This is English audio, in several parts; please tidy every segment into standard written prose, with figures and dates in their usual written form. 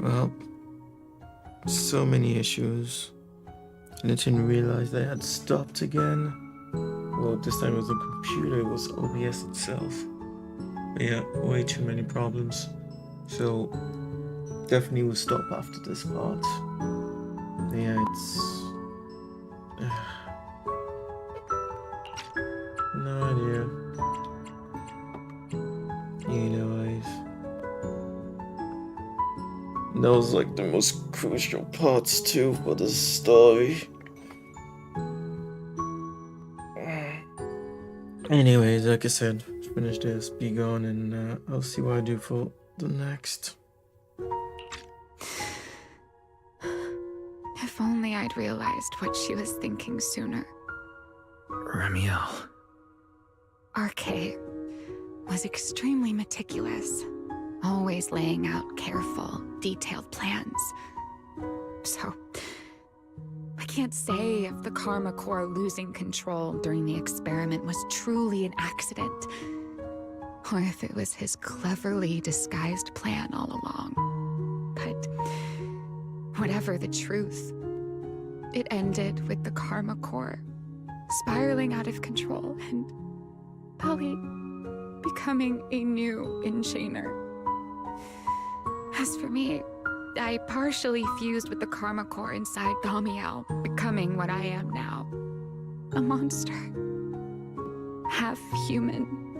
Well, so many issues. And I didn't realize they had stopped again. Well, this time it was the computer, it was OBS itself. But yeah, way too many problems. So, definitely will stop after this part. But yeah, it's... no idea. Anyways. That was like the most crucial parts too for the story. Anyways, like I said, finish this, be gone, and I'll see what I do for the next. If only I'd realized what she was thinking sooner. Ramiel. RK was extremely meticulous, always laying out careful, detailed plans. So, I can't say if the Karma Core losing control during the experiment was truly an accident, or if it was his cleverly disguised plan all along. But whatever the truth, it ended with the Karma Core spiraling out of control and Polly becoming a new enchainer. As for me, I partially fused with the Karma Core inside Thaumiel, becoming what I am now. A monster. Half human,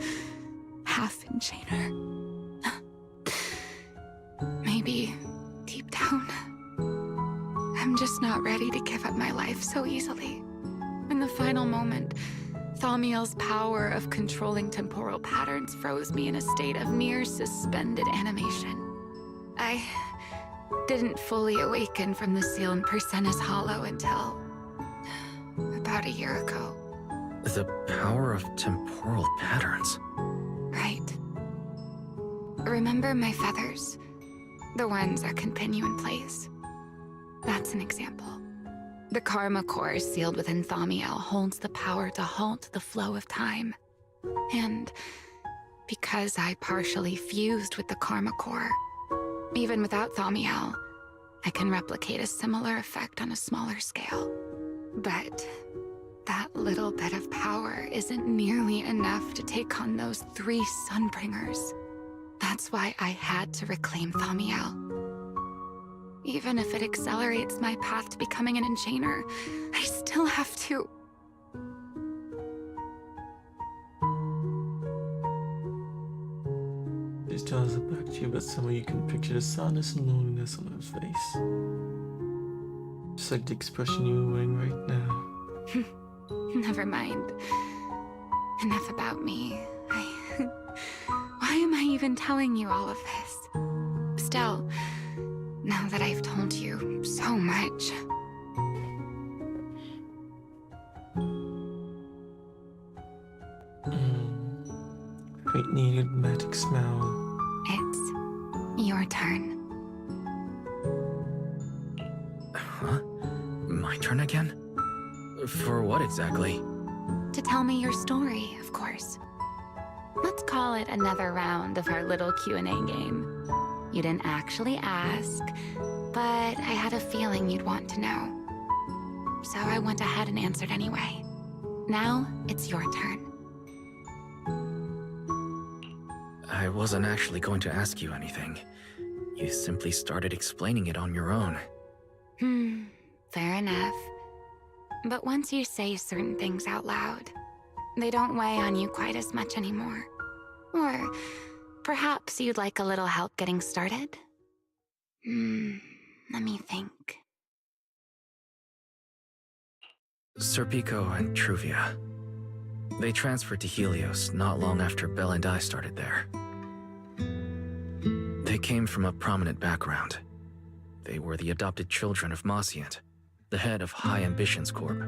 half enchainer. Maybe, deep down, I'm just not ready to give up my life so easily. In the final moment, Thaumiel's power of controlling temporal patterns froze me in a state of near suspended animation. I didn't fully awaken from the sealed Persena's hollow until about a year ago. The power of temporal patterns. Right. Remember my feathers? The ones that can pin you in place. That's an example. The Karma Core sealed within Thaumiel holds the power to halt the flow of time. And because I partially fused with the Karma Core, even without Thaumiel, I can replicate a similar effect on a smaller scale. But that little bit of power isn't nearly enough to take on those 3 Sunbringers. That's why I had to reclaim Thaumiel. Even if it accelerates my path to becoming an enchainer, I still have to... This tells it back to you, but somehow you can picture the sadness and loneliness on his face. Just like the expression you're wearing right now. Never mind. Enough about me. Why am I even telling you all of this? Still, now that I've told you so much... Great needed magic smell. It's your turn. Huh? My turn again? For what exactly? To tell me your story, of course. Let's call it another round of our little Q&A game. You didn't actually ask, but I had a feeling you'd want to know. So I went ahead and answered anyway. Now, it's your turn. I wasn't actually going to ask you anything. You simply started explaining it on your own. Fair enough. But once you say certain things out loud, they don't weigh on you quite as much anymore. Or perhaps you'd like a little help getting started? Let me think. Serpico and Truvia. They transferred to Helios not long after Belle and I started there. They came from a prominent background. They were the adopted children of Mosient, the head of High Ambitions Corp.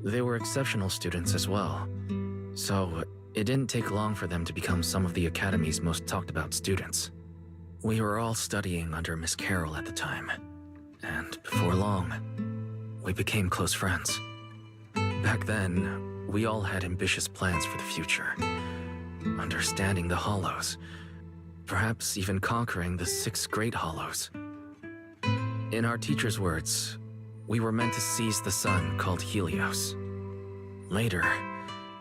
They were exceptional students as well, so it didn't take long for them to become some of the Academy's most talked about students. We were all studying under Miss Carroll at the time, and before long, we became close friends. Back then, we all had ambitious plans for the future. Understanding the Hollows, Perhaps even conquering the 6 Great Hollows. In our teacher's words, we were meant to seize the sun called Helios. Later,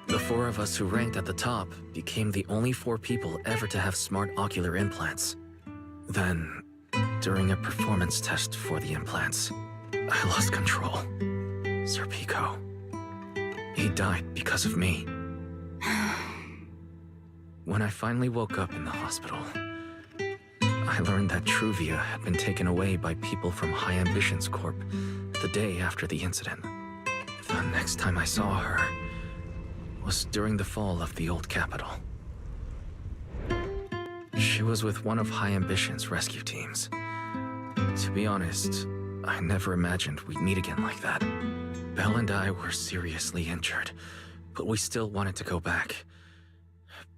the 4 of us who ranked at the top became the only 4 people ever to have smart ocular implants. Then, during a performance test for the implants, I lost control. Sir Pico. He died because of me. When I finally woke up in the hospital, I learned that Truvia had been taken away by people from High Ambitions Corp the day after the incident. The next time I saw her was during the fall of the old capital. She was with one of High Ambition's rescue teams. To be honest, I never imagined we'd meet again like that. Belle and I were seriously injured, but we still wanted to go back.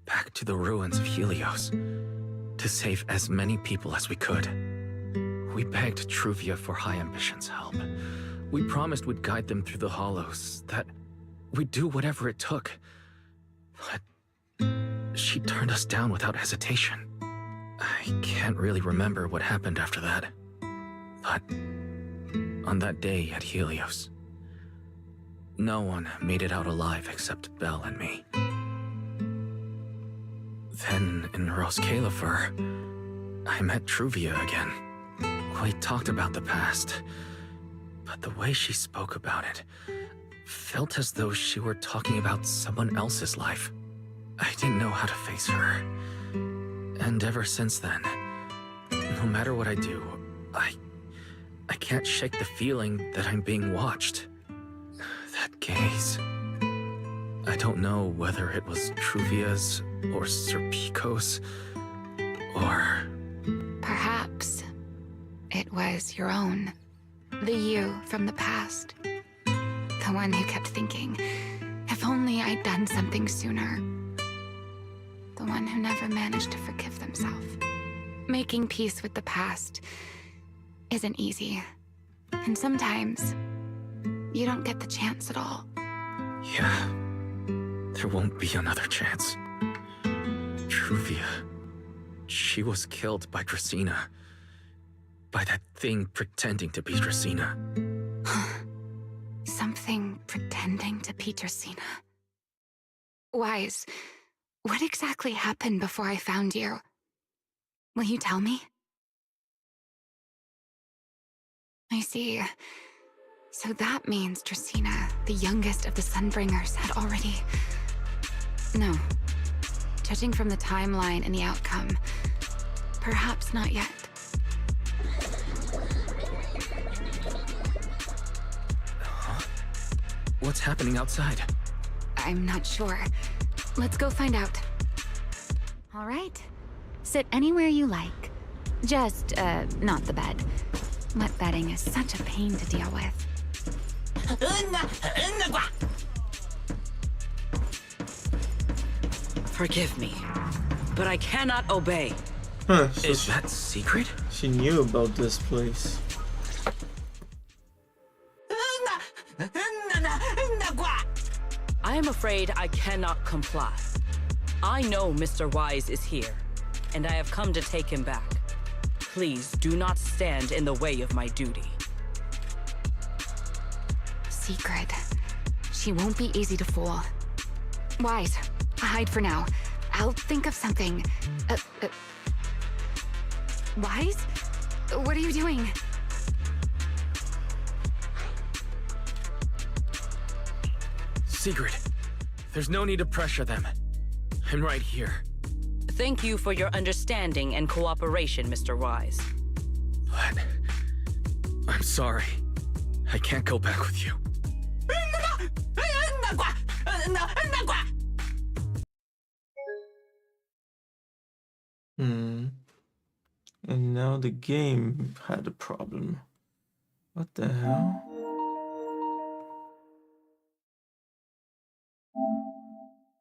Back to the ruins of Helios, to save as many people as we could. We begged Truvia for High Ambition's help. We promised we'd guide them through the hollows, that we'd do whatever it took. But she turned us down without hesitation. I can't really remember what happened after that. But on that day at Helios, no one made it out alive except Belle and me. Then, in Roskalifer, I met Truvia again. We talked about the past, but the way she spoke about it felt as though she were talking about someone else's life. I didn't know how to face her. And ever since then, no matter what I do, I can't shake the feeling that I'm being watched. That gaze. I don't know whether it was Truvia's or Sir Pico's, or... Perhaps it was your own. The you from the past. The one who kept thinking, if only I'd done something sooner. The one who never managed to forgive themselves. Making peace with the past isn't easy. And sometimes, you don't get the chance at all. Yeah, there won't be another chance. Truvia, she was killed by Dracena. By that thing pretending to be Dracena. Something pretending to be Dracena. Wise, what exactly happened before I found you? Will you tell me? I see. So that means Dracena, the youngest of the Sunbringers, had already... No. Judging from the timeline and the outcome, perhaps not yet. Huh? What's happening outside? I'm not sure. Let's go find out. All right. Sit anywhere you like. Just, not the bed. Wet bedding is such a pain to deal with. Forgive me, but I cannot obey. Huh, so Is that secret? she knew about this place. I am afraid I cannot comply. I know Mr. Wise is here, and I have come to take him back. Please do not stand in the way of my duty. Secret. She won't be easy to fool. Wise, hide for now. I'll think of something. Wise? What are you doing? Secret. There's no need to pressure them. I'm right here. Thank you for your understanding and cooperation, Mr. Wise. But... I'm sorry. I can't go back with you. And now the game had a problem. What the hell?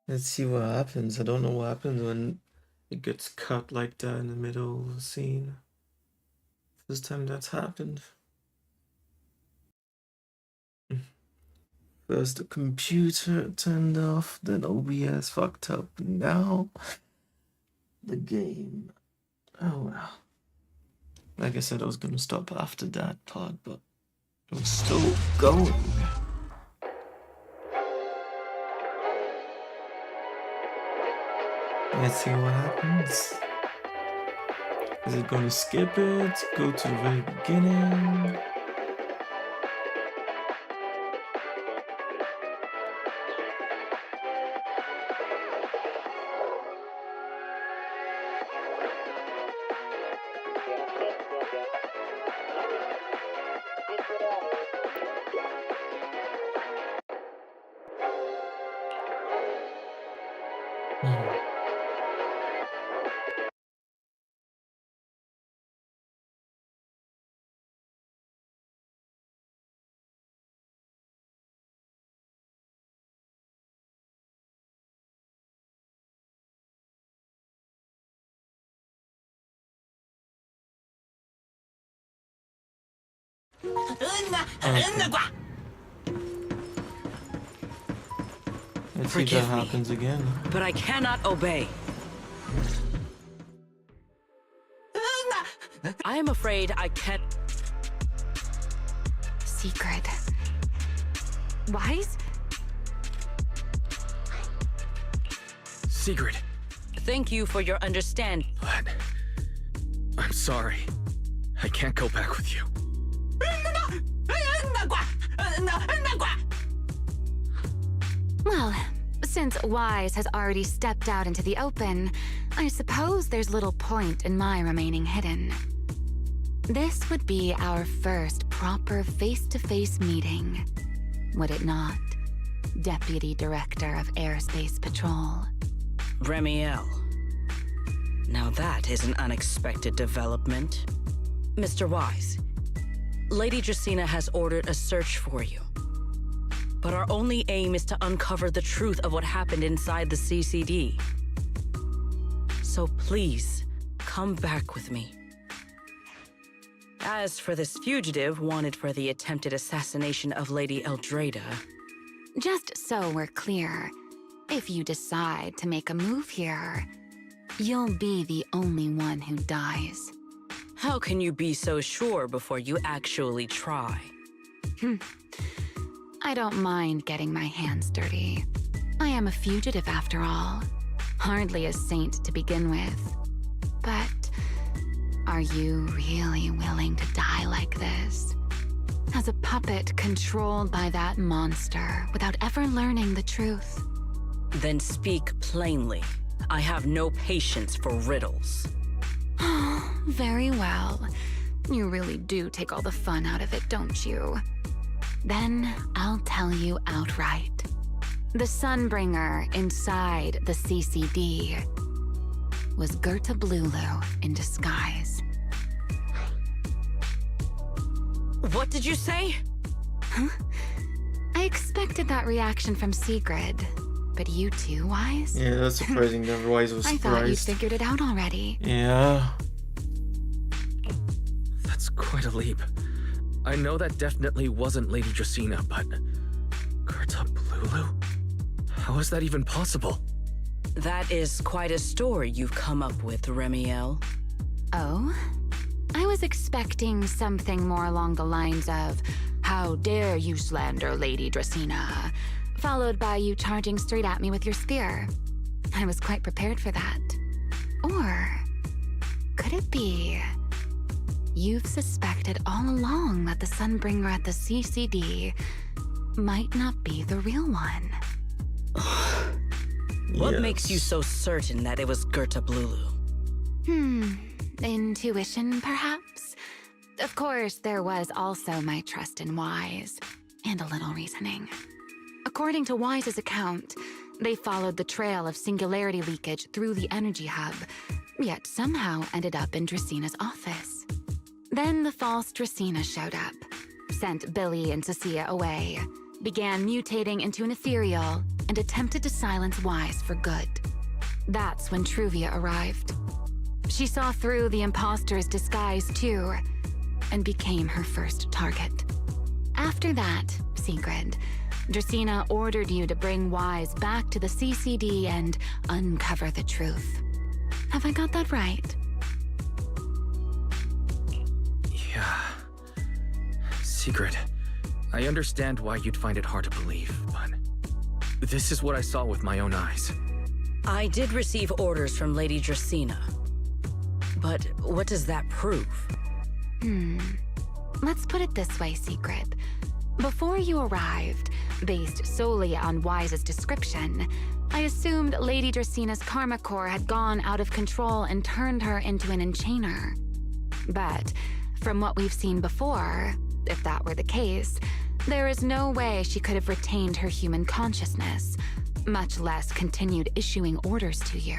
Let's see what happens. I don't know what happens when it gets cut like that in the middle of a scene. First time that's happened. First the computer turned off, then OBS fucked up. Now the game Oh well. Like I said, I was gonna stop after that part, but it was still going. Let's see what happens. Is it gonna skip it? Go to the very beginning? Let's see if that Forgive me. happens again. But I cannot obey. I am afraid I can't. Secret. Wise? Sigrid, Thank you for your understanding. but I'm sorry. I can't go back with you. Well, since Wise has already stepped out into the open, I suppose there's little point in my remaining hidden. This would be our first proper face-to-face meeting, would it not, Deputy Director of Airspace Patrol? Remiel. Now that is an unexpected development. Mr. Wise, Lady Dracaena has ordered a search for you. But our only aim is to uncover the truth of what happened inside the CCD. So please, come back with me. As for this fugitive wanted for the attempted assassination of Lady Eldrada, Just so we're clear, if you decide to make a move here, you'll be the only one who dies. how can you be so sure before you actually try? I don't mind getting my hands dirty. I am a fugitive after all. Hardly a saint to begin with. But are you really willing to die like this? As a puppet controlled by that monster without ever learning the truth? Then speak plainly. I have no patience for riddles. Very well. You really do take all the fun out of it, don't you? Then I'll tell you outright. The Sunbringer inside the CCD was Gerta Blulu in disguise. What did you say? I expected that reaction from Sigrid, but you too, Wise? Yeah, that's surprising. Never Wise was I thought you surprised. figured it out already. Yeah. That's quite a leap. I know that definitely wasn't Lady Dracaena, but Gerta Blulu? How is that even possible? That is quite a story you've come up with, Remiel. Oh? I was expecting something more along the lines of, "How dare you slander Lady Dracaena?" followed by you charging straight at me with your spear. I was quite prepared for that. Or could it be you've suspected all along that the Sunbringer at the CCD might not be the real one? What makes you Yes. so certain that it was Gerta Blulu? Intuition, perhaps? Of course, there was also my trust in Wise, and a little reasoning. According to Wise's account, they followed the trail of singularity leakage through the energy hub, yet somehow ended up in Dracena's office. Then the false Dracaena showed up, sent Billy and Cecilia away, began mutating into an ethereal, and attempted to silence Wise for good. That's when Truvia arrived. She saw through the imposter's disguise too, and became her first target. After that, Sigrid, Dracaena ordered you to bring Wise back to the CCD and uncover the truth. Have I got that right? Secret, I understand why you'd find it hard to believe, but this is what I saw with my own eyes. I did receive orders from Lady Dracaena. But what does that prove? Let's put it this way, Secret. Before you arrived, based solely on Wise's description, I assumed Lady Dracena's karma core had gone out of control and turned her into an enchainer. But from what we've seen before, if that were the case, there is no way she could have retained her human consciousness, much less continued issuing orders to you.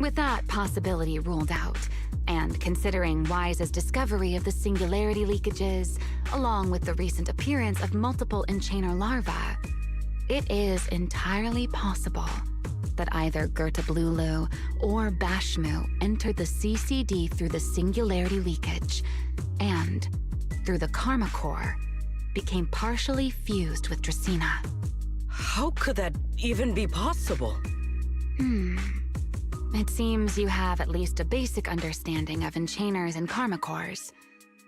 With that possibility ruled out, and considering Wise's discovery of the singularity leakages, along with the recent appearance of multiple enchainer larvae, it is entirely possible that either Gertablulu or Bashmu entered the CCD through the singularity leakage, and, through the karma core, became partially fused with Dracaena. How could that even be possible? It seems you have at least a basic understanding of enchainers and karma cores.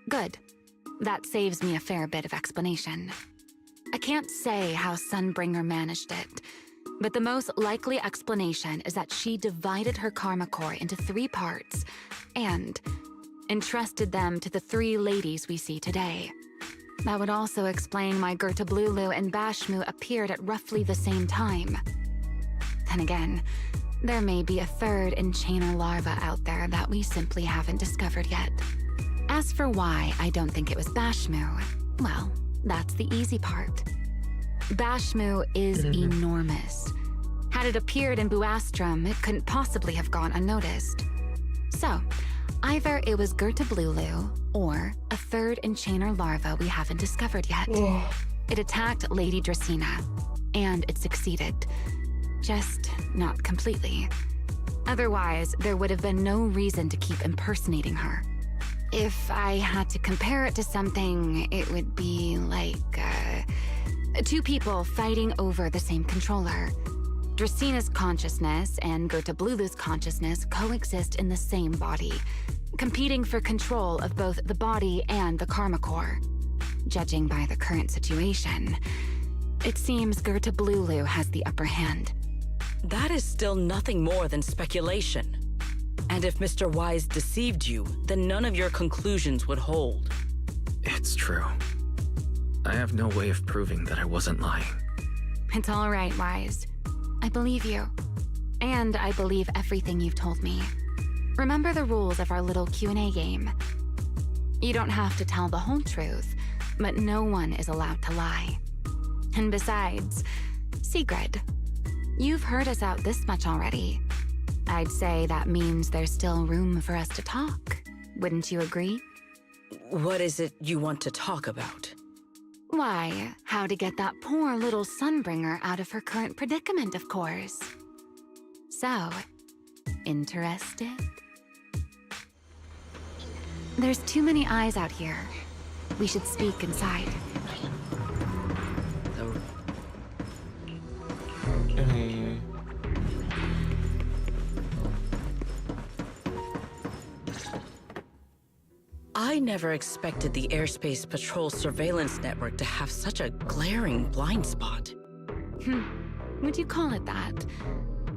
Good. That saves me a fair bit of explanation. I can't say how Sunbringer managed it, but the most likely explanation is that she divided her karma core into 3 parts and entrusted them to the 3 ladies we see today. That would also explain why Gertablulu and Bashmu appeared at roughly the same time. Then again, there may be a 3rd enchainer larva out there that we simply haven't discovered yet. As for why I don't think it was Bashmu, well, that's the easy part. Bashmu is enormous. Had it appeared in Buastrum, it couldn't possibly have gone unnoticed. So, either it was Gertablulu or a 3rd enchainer larva we haven't discovered yet. It attacked Lady Dracaena, and it succeeded. Just not completely. Otherwise, there would have been no reason to keep impersonating her. If I had to compare it to something, it would be like 2 people fighting over the same controller. Draceena's consciousness and Gertablulu's consciousness coexist in the same body, competing for control of both the body and the karma core. Judging by the current situation, it seems Gertablulu has the upper hand. That is still nothing more than speculation. And if Mr. Wise deceived you, then none of your conclusions would hold. It's true. I have no way of proving that I wasn't lying. It's all right, Wise. I believe you. And I believe everything you've told me. Remember the rules of our little Q&A game. You don't have to tell the whole truth, but no one is allowed to lie. And besides, Sigrid, you've heard us out this much already. I'd say that means there's still room for us to talk. Wouldn't you agree? What is it you want to talk about? Why, how to get that poor little Sunbringer out of her current predicament, of course. So, interested? There's too many eyes out here. We should speak inside. I never expected the Airspace Patrol surveillance network to have such a glaring blind spot. Would you call it that?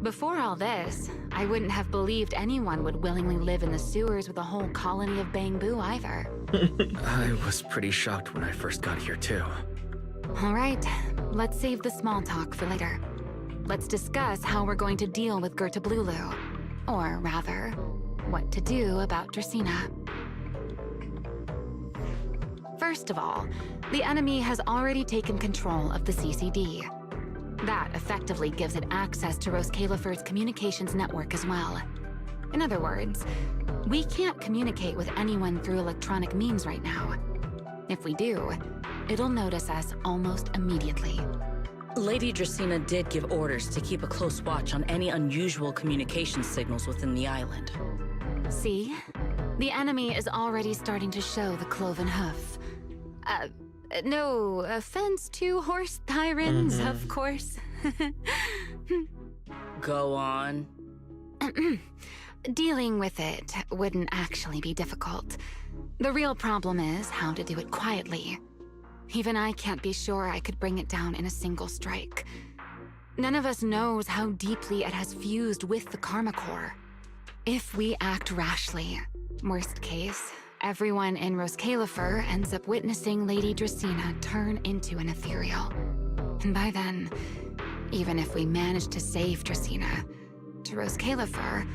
Before all this, I wouldn't have believed anyone would willingly live in the sewers with a whole colony of Bangbu either. I was pretty shocked when I first got here too. All right, let's save the small talk for later. Let's discuss how we're going to deal with Gertablulu. Or rather, what to do about Dracaena. First of all, the enemy has already taken control of the CCD. That effectively gives it access to Roskalifer's communications network as well. In other words, we can't communicate with anyone through electronic means right now. If we do, it'll notice us almost immediately. Lady Dracaena did give orders to keep a close watch on any unusual communication signals within the island. See? The enemy is already starting to show the cloven hoof. No offense to horse tyrants, of course. Go on. Dealing with it wouldn't actually be difficult. The real problem is how to do it quietly. Even I can't be sure I could bring it down in a single strike. None of us knows how deeply it has fused with the Karma Core. If we act rashly, worst case, everyone in Roskalifer ends up witnessing Lady Dracena turn into an ethereal. And by then, even if we manage to save Dracena, to Roskalifer,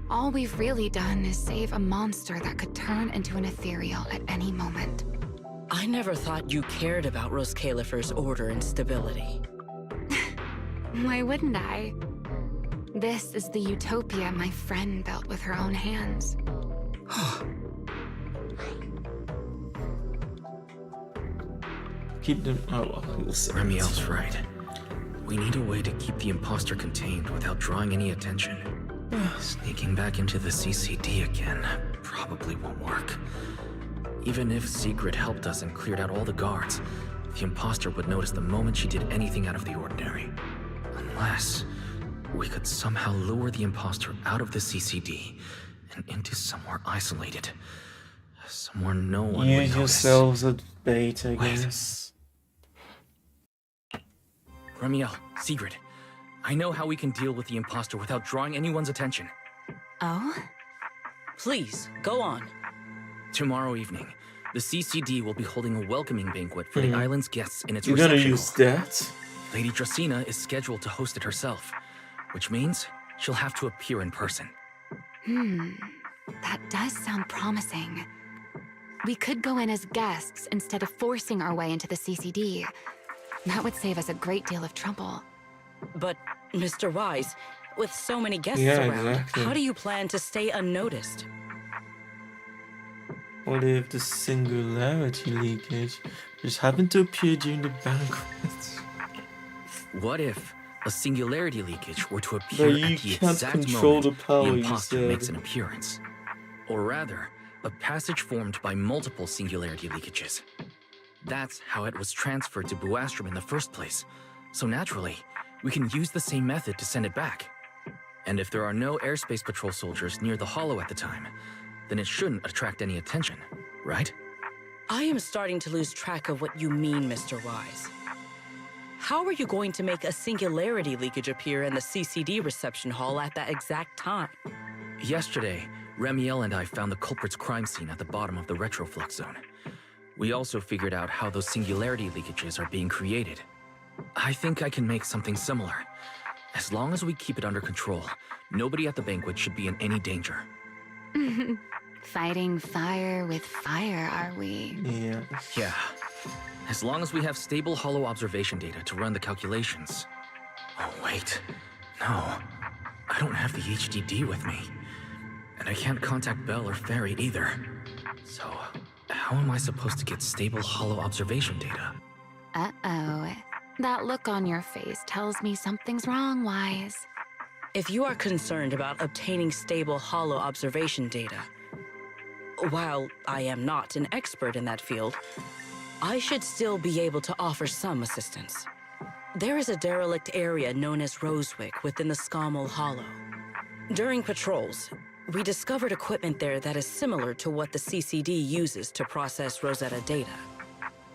all we've really done is save a monster that could turn into an ethereal at any moment. I never thought you cared about Roskalifer's order and stability. Why wouldn't I? This is the utopia my friend built with her own hands. Keep them. Oh, well, we'll see. Remiel's right. We need a way to keep the imposter contained without drawing any attention. Sneaking back into the CCD again probably won't work. Even if Sigrid helped us and cleared out all the guards, the imposter would notice the moment she did anything out of the ordinary. Unless we could somehow lure the imposter out of the CCD and into somewhere isolated. Somewhere no one would Use notice. yourselves as bait, I Wait. guess. Remiel, Sigrid, I know how we can deal with the imposter without drawing anyone's attention. Oh? Please, go on. Tomorrow evening, the CCD will be holding a welcoming banquet for the island's guests in its You're gonna reception use hall. that? Lady Dracena is scheduled to host it herself, which means she'll have to appear in person. That does sound promising. We could go in as guests instead of forcing our way into the CCD. That would save us a great deal of trouble. But, Mr. Wise, with so many guests Yeah, around, exactly. how do you plan to stay unnoticed? What if the singularity leakage just happened to appear during the banquet? What if a singularity leakage were to But appear you at the can't exact control moment the power, the you imposter said. makes an appearance? Or rather, a passage formed by multiple singularity leakages. That's how it was transferred to Buastrom in the first place. So naturally, we can use the same method to send it back. And if there are no airspace patrol soldiers near the hollow at the time, then it shouldn't attract any attention, right? I am starting to lose track of what you mean, Mr. Wise. How are you going to make a singularity leakage appear in the CCD reception hall at that exact time? Yesterday, Remiel and I found the culprit's crime scene at the bottom of the retroflux zone. We also figured out how those singularity leakages are being created. I think I can make something similar. As long as we keep it under control, nobody at the banquet should be in any danger. Fighting fire with fire, are we? Yeah. Yeah. As long as we have stable hollow observation data to run the calculations. Oh, wait. No. I don't have the HDD with me. And I can't contact Bell or Ferry either. So, how am I supposed to get stable hollow observation data? Uh-oh. That look on your face tells me something's wrong, Wise. If you are concerned about obtaining stable hollow observation data, while I am not an expert in that field, I should still be able to offer some assistance. There is a derelict area known as Rosewick within the Scommel Hollow. During patrols, we discovered equipment there that is similar to what the CCD uses to process Rosetta data.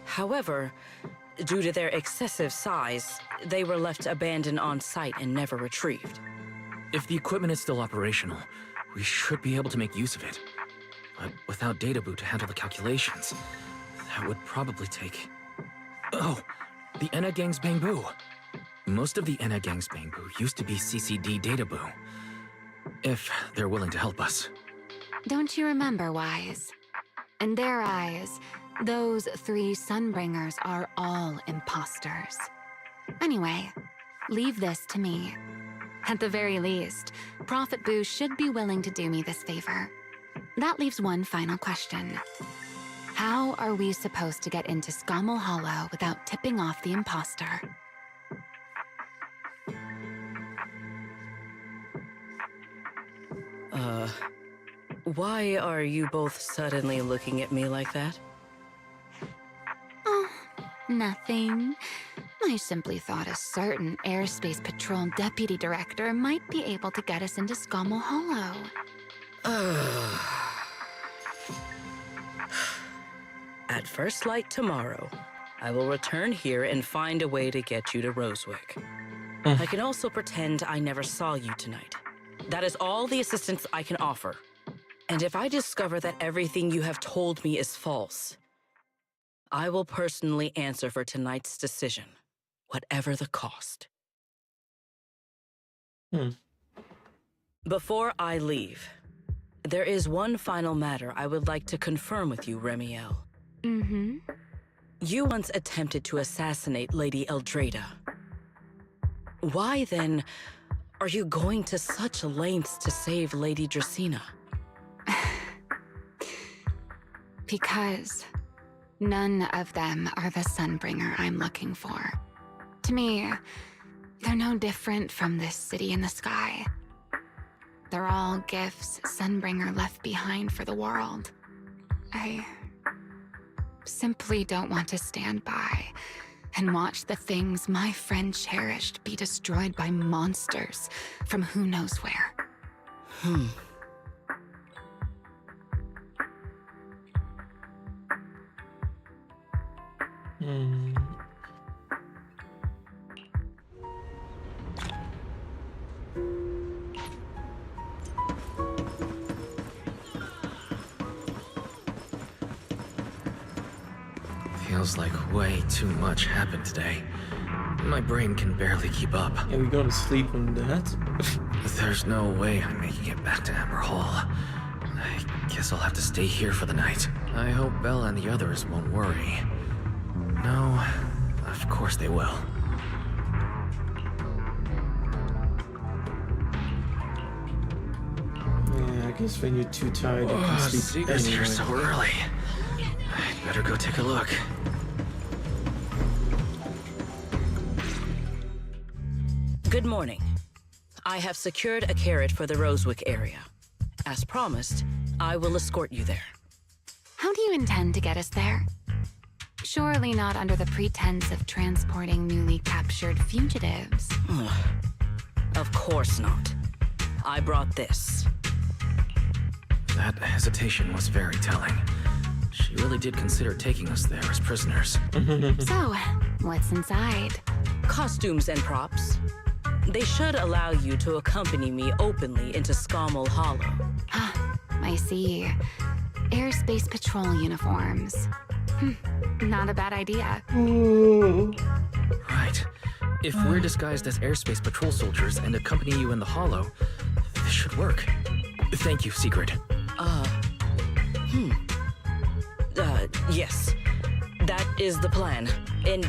However, due to their excessive size, they were left abandoned on site and never retrieved. If the equipment is still operational, we should be able to make use of it. But without data boot to handle the calculations, that would probably take... Oh, the Enna Gang's Bangbu. Most of the Enna Gang's Bangbu used to be CCD data boo. If they're willing to help us. Don't you remember, Wise? In their eyes, those 3 Sunbringers are all imposters. Anyway, leave this to me. At the very least, Prophet Boo should be willing to do me this favor. That leaves one final question. How are we supposed to get into Scommel Hollow without tipping off the imposter? Why are you both suddenly looking at me like that? Oh, nothing. I simply thought a certain airspace patrol deputy director might be able to get us into Scommel Hollow. At first light tomorrow. I will return here and find a way to get you to Rosewick. I can also pretend I never saw you tonight. That is all the assistance I can offer. And if I discover that everything you have told me is false, I will personally answer for tonight's decision, whatever the cost. Before I leave, there is one final matter I would like to confirm with you, Remiel. You once attempted to assassinate Lady Eldrada. Why, then, are you going to such lengths to save Lady Dracena? Because none of them are the Sunbringer I'm looking for. To me, they're no different from this city in the sky. They're all gifts Sunbringer left behind for the world. I simply don't want to stand by and watch the things my friend cherished be destroyed by monsters from who knows where. Feels like way too much happened today. My brain can barely keep up. Yeah, we go to sleep on that. There's no way I'm making it back to Amber Hall. I guess I'll have to stay here for the night. I hope Bella and the others won't worry. No, of course they will. Yeah, I guess when you're too tired, you can sleep Secret's here anyway. so early. I'd better go take a look. Good morning. I have secured a carrot for the Rosewick area. As promised, I will escort you there. How do you intend to get us there? Surely not under the pretense of transporting newly captured fugitives. Of course not. I brought this. That hesitation was very telling. She really did consider taking us there as prisoners. So, what's inside? Costumes and props. They should allow you to accompany me openly into Scommel Hollow. I see. Airspace patrol uniforms. Not a bad idea. Right. If we're disguised as airspace patrol soldiers and accompany you in the hollow, this should work. Thank you, Secret. Yes. That is the plan. In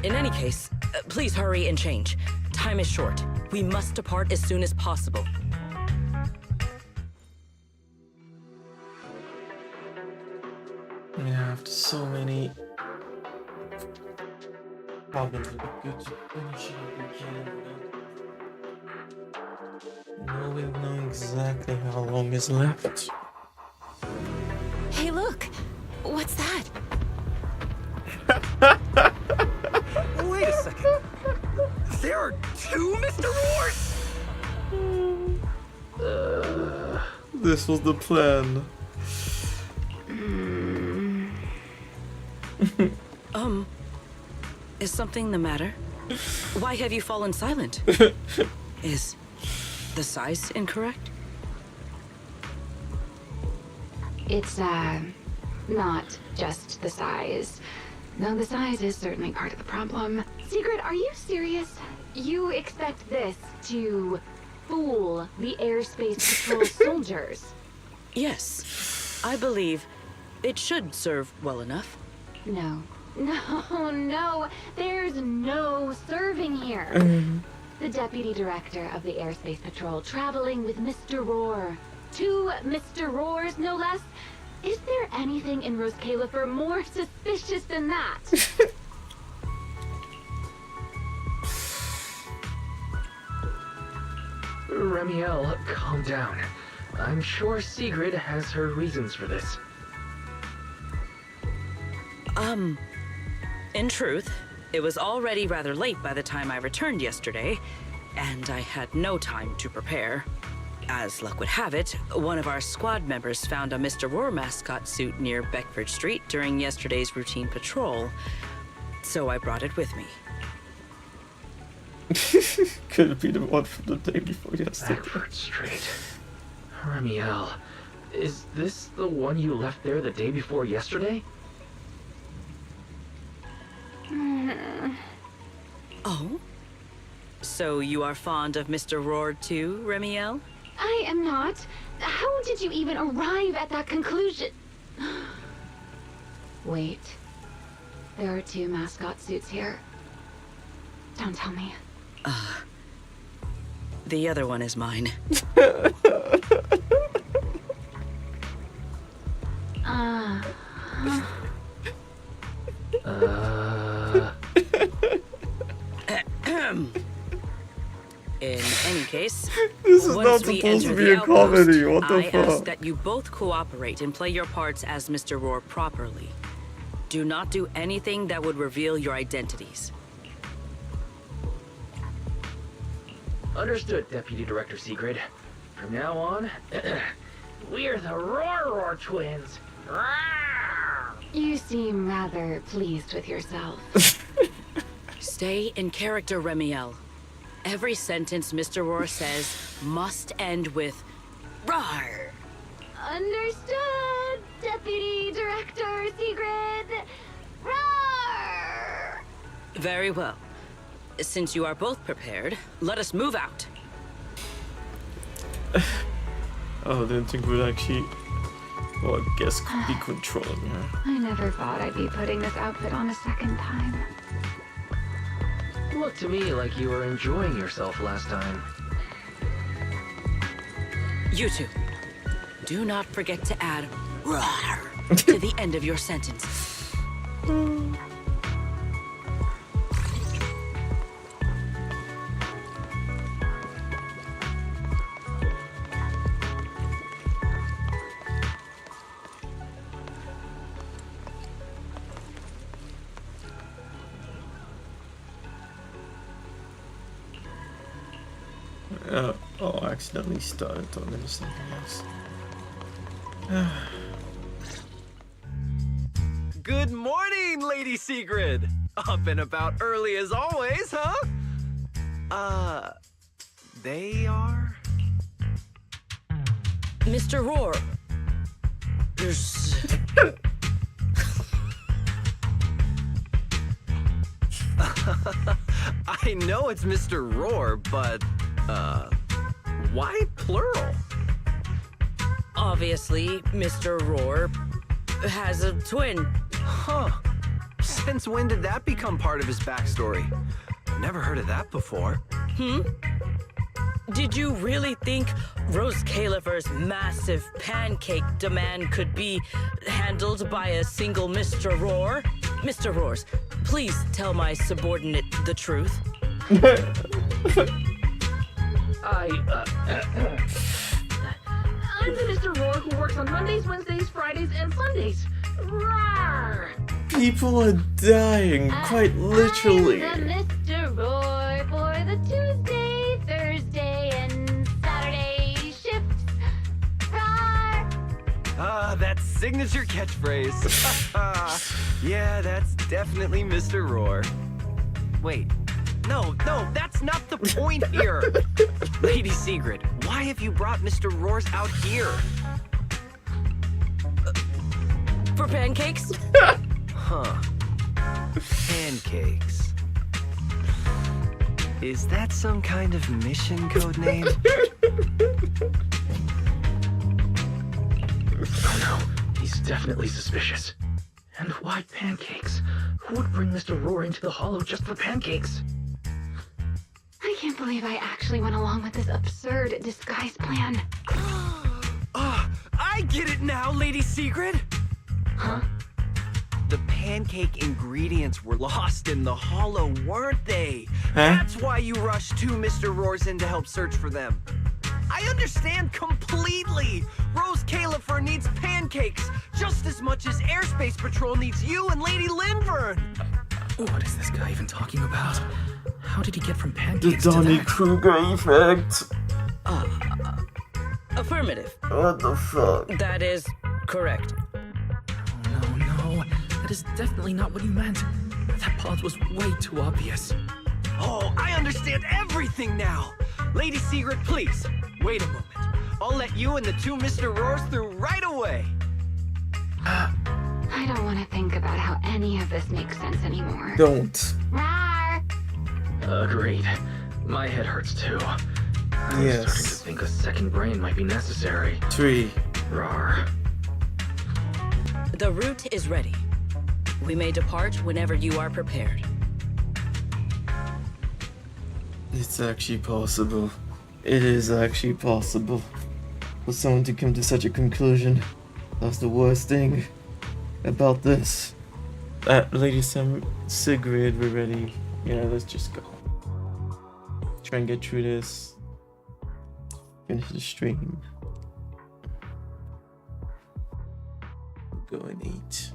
any case, please hurry and change. Time is short. We must depart as soon as possible. Yeah, after so many problems, it'd be good to finish it if we can. Now we know exactly how long is left. Hey, look! What's that? Wait a second. There are two Mr. Roars! This was the plan. Is something the matter? Why have you fallen silent? Is the size incorrect? It's, not just the size. Though the size is certainly part of the problem. Secret, are you serious? You expect this to fool the airspace patrol soldiers? Yes. I believe it should serve well enough. No. No. There's no serving here. The deputy director of the airspace patrol traveling with Mr. Roar. 2 Mr. Roars, no less. Is there anything in Rose Califer more suspicious than that? Remiel, calm down. I'm sure Sigrid has her reasons for this. In truth, it was already rather late by the time I returned yesterday, and I had no time to prepare. As luck would have it, one of our squad members found a Mr. Roar mascot suit near Beckford Street during yesterday's routine patrol. so I brought it with me. Could it be the one from the day before yesterday? Frankfurt Street. Remiel, is this the one you left there the day before yesterday? Oh? So you are fond of Mr. Roar too, Remiel? I am not. How did you even arrive at that conclusion? Wait. There are 2 mascot suits here. Don't tell me. The other one is mine. In any case, This is once not we supposed enter to be the a comedy. outpost, What the I ask fuck? that you both cooperate and play your parts as Mr. Roar properly. Do not do anything that would reveal your identities. Understood, Deputy Director Sigrid. From now on, we're the Roar twins. You seem rather pleased with yourself. Stay in character, Remiel. Every sentence Mr. Roar says must end with "Rawr." Understood, Deputy Director Sigrid. Roar! Very well. Since you are both prepared, let us move out. Oh, I didn't think we'd actually. Well, I guess could be controlling her. I never thought I'd be putting this outfit on a second time. Looked to me like you were enjoying yourself last time. You two, do not forget to add "Rawr" to the end of your sentence. Oh, I accidentally started talking to something else. Good morning, Lady Sigrid! Up and about early as always, huh? They are? Mr. Roar, I know it's Mr. Roar, but, why plural? obviously, Mr. Roar has a twin. Huh. Since when did that become part of his backstory? Never heard of that before. Did you really think Rose Califer's massive pancake demand could be handled by a single Mr. Roar? Mr. Roars, please tell my subordinate the truth. I'm the Mr. Roar who works on Mondays, Wednesdays, Fridays, and Sundays. Rawr! People are dying, quite literally. I'm the Mr. Roar for the Tuesday, Thursday, and Saturday shifts. Rawr! That signature catchphrase. Yeah, that's definitely Mr. Roar. Wait. No, that's not the point here. Lady Sigrid, why have you brought Mr. Roars out here? For pancakes? Huh. Pancakes. Is that some kind of mission code name? Oh no, he's definitely suspicious. And why pancakes? Who would bring Mr. Roar into the hollow just for pancakes? I can't believe I actually went along with this absurd disguise plan. I get it now, Lady Sigrid. Huh? The pancake ingredients were lost in the hollow, weren't they? Huh? That's why you rushed two Mr. Roars in to help search for them. I understand completely. Rose Califer needs pancakes just as much as Airspace Patrol needs you and Lady Linburn. What is this guy even talking about? How did he get from The pancakes to Donnie that? Kruger effect. Affirmative. What the fuck? That is correct. Oh, no, that is definitely not what he meant. That pause was way too obvious. Oh, I understand everything now! Lady Secret, please, wait a moment. I'll let you and the two Mr. Roars through right away! I don't want to think about how any of this makes sense anymore. Don't. Rar! Agreed. My head hurts too. I'm Yes. starting to think a second brain might be necessary. 3. Rawr. The route is ready. We may depart whenever you are prepared. It's actually possible. It is actually possible for someone to come to such a conclusion. That's the worst thing about this. Lady Sigrid, we're ready. Yeah, let's just go. Try and get through this. Finish the stream. Go and eat.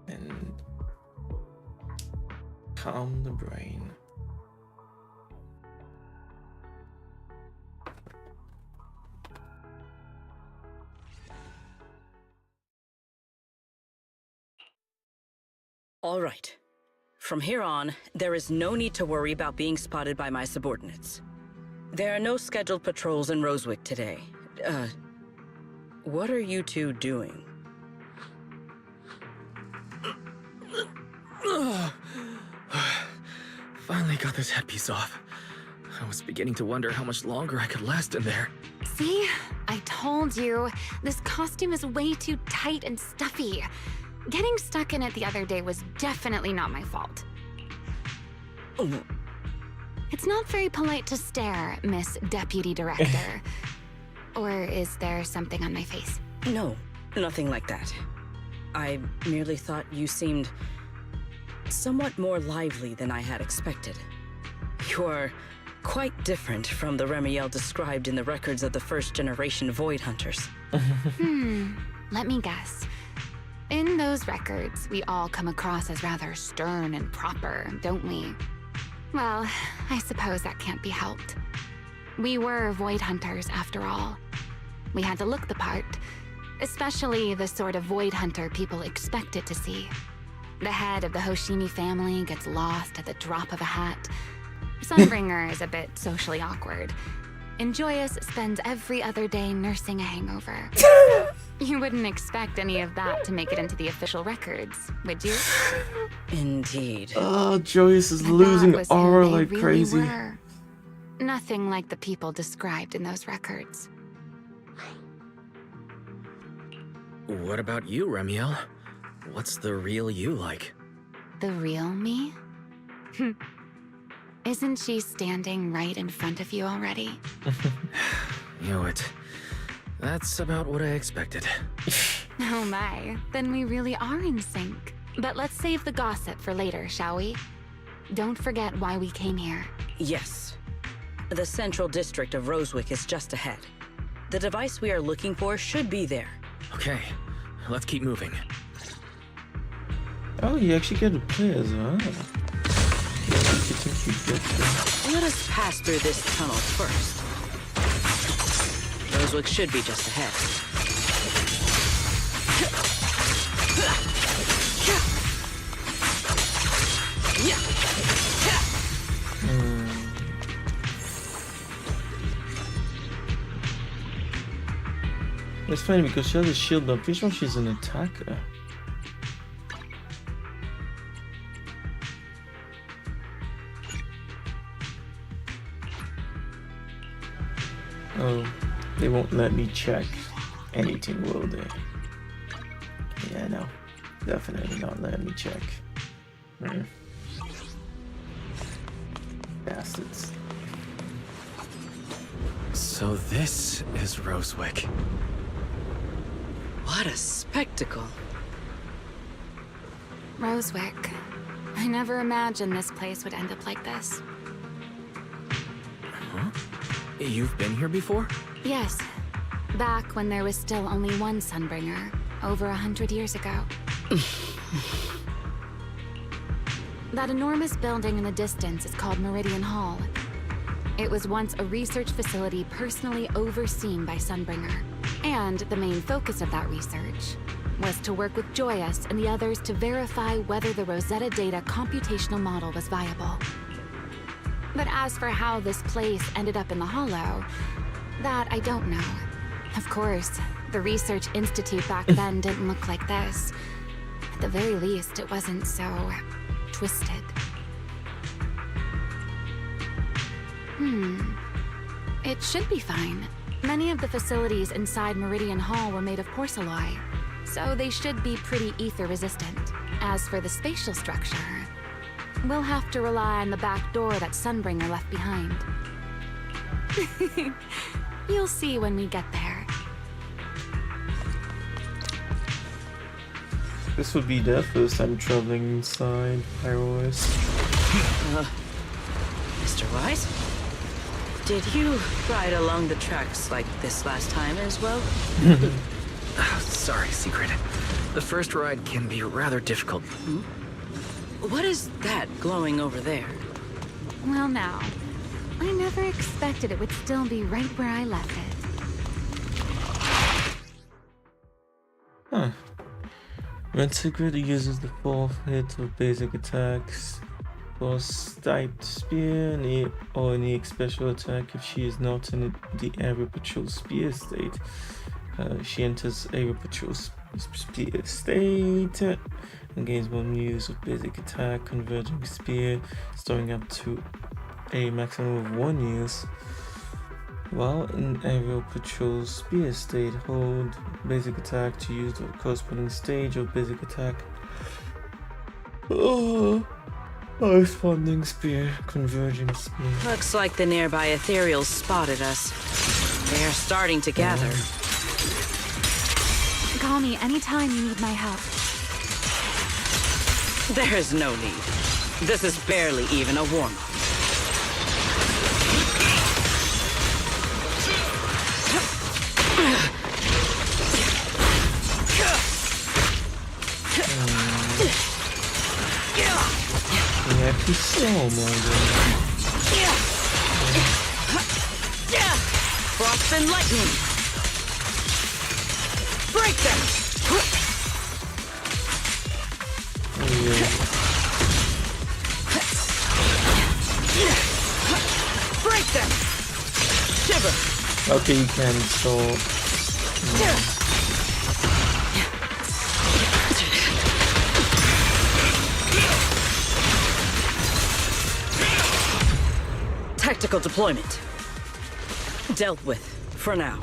And calm the brain. All right. From here on, there is no need to worry about being spotted by my subordinates. There are no scheduled patrols in Rosewick today. What are you two doing? Finally got this headpiece off. I was beginning to wonder how much longer I could last in there. See? I told you. This costume is way too tight and stuffy. Getting stuck in it the other day was definitely not my fault. Oh, It's not very polite to stare, Miss Deputy Director. Or is there something on my face? no, nothing like that. I merely thought you seemed somewhat more lively than I had expected. You are quite different from the Remiel described in the records of the first-generation Void Hunters. Let me guess. In those records, we all come across as rather stern and proper, don't we? Well, I suppose that can't be helped. We were Void Hunters, after all. We had to look the part, especially the sort of Void Hunter people expected to see. The head of the Hoshimi family gets lost at the drop of a hat. Sunbringer is a bit socially awkward. And Joyous spends every other day nursing a hangover. You wouldn't expect any of that to make it into the official records, would you? Indeed. Oh, Joyce is But losing that was who aura they like really crazy. were. Nothing like the people described in those records. What about you, Remiel? What's the real you like? The real me? Isn't she standing right in front of you already? Knew it. That's about what I expected. Oh my, then we really are in sync. But let's save the gossip for later, shall we? Don't forget why we came here. Yes. The central district of Rosewick is just ahead. The device we are looking for should be there. Okay, let's keep moving. Oh, you actually get to play as well. Let us pass through this tunnel first. Rosewick should be just ahead. It's funny because she has a shield, but I'm pretty sure she's an attacker. Oh, they won't let me check anything, will they? Yeah, no. Definitely not letting me check. Bastards. So this is Rosewick. What a spectacle. Rosewick. I never imagined this place would end up like this. Huh? You've been here before? Yes. Back when there was still only one Sunbringer, over 100 years ago. That enormous building in the distance is called Meridian Hall. It was once a research facility personally overseen by Sunbringer. And the main focus of that research was to work with Joyous and the others to verify whether the Rosetta Data computational model was viable. But as for how this place ended up in the Hollow, that I don't know. Of course, the Research Institute back then didn't look like this. At the very least, it wasn't so twisted. It should be fine. Many of the facilities inside Meridian Hall were made of porcelain, so they should be pretty ether resistant. As for the spatial structure, we'll have to rely on the back door that Sunbringer left behind. You'll see when we get there. This would be their first time traveling inside Pyrois. Mr. Wise? Did you ride along the tracks like this last time as well? Sorry, Secret. The first ride can be rather difficult. What is that glowing over there? Well now, I never expected it would still be right where I left it. Huh. When Secret uses the 4th hit of basic attacks for Stiped Spear or any special attack if she is not in the Area Patrol Spear state. She enters Area Patrol Spear state and gains 1 use of basic attack, Converging Spear, storing up to a maximum of 1 use. While in Aerial Patrol Spear state, hold basic attack to use the corresponding stage of basic attack. Corresponding spear, Converging Spear. Looks like the nearby ethereals spotted us. They're starting to gather. Call me anytime you need my help. There is no need. This is barely even a warm-up. Yeah, he's so Frost and lightning. Break them. Break them. Shiver. Okay, you can stop. Tactical deployment. Dealt with, for now.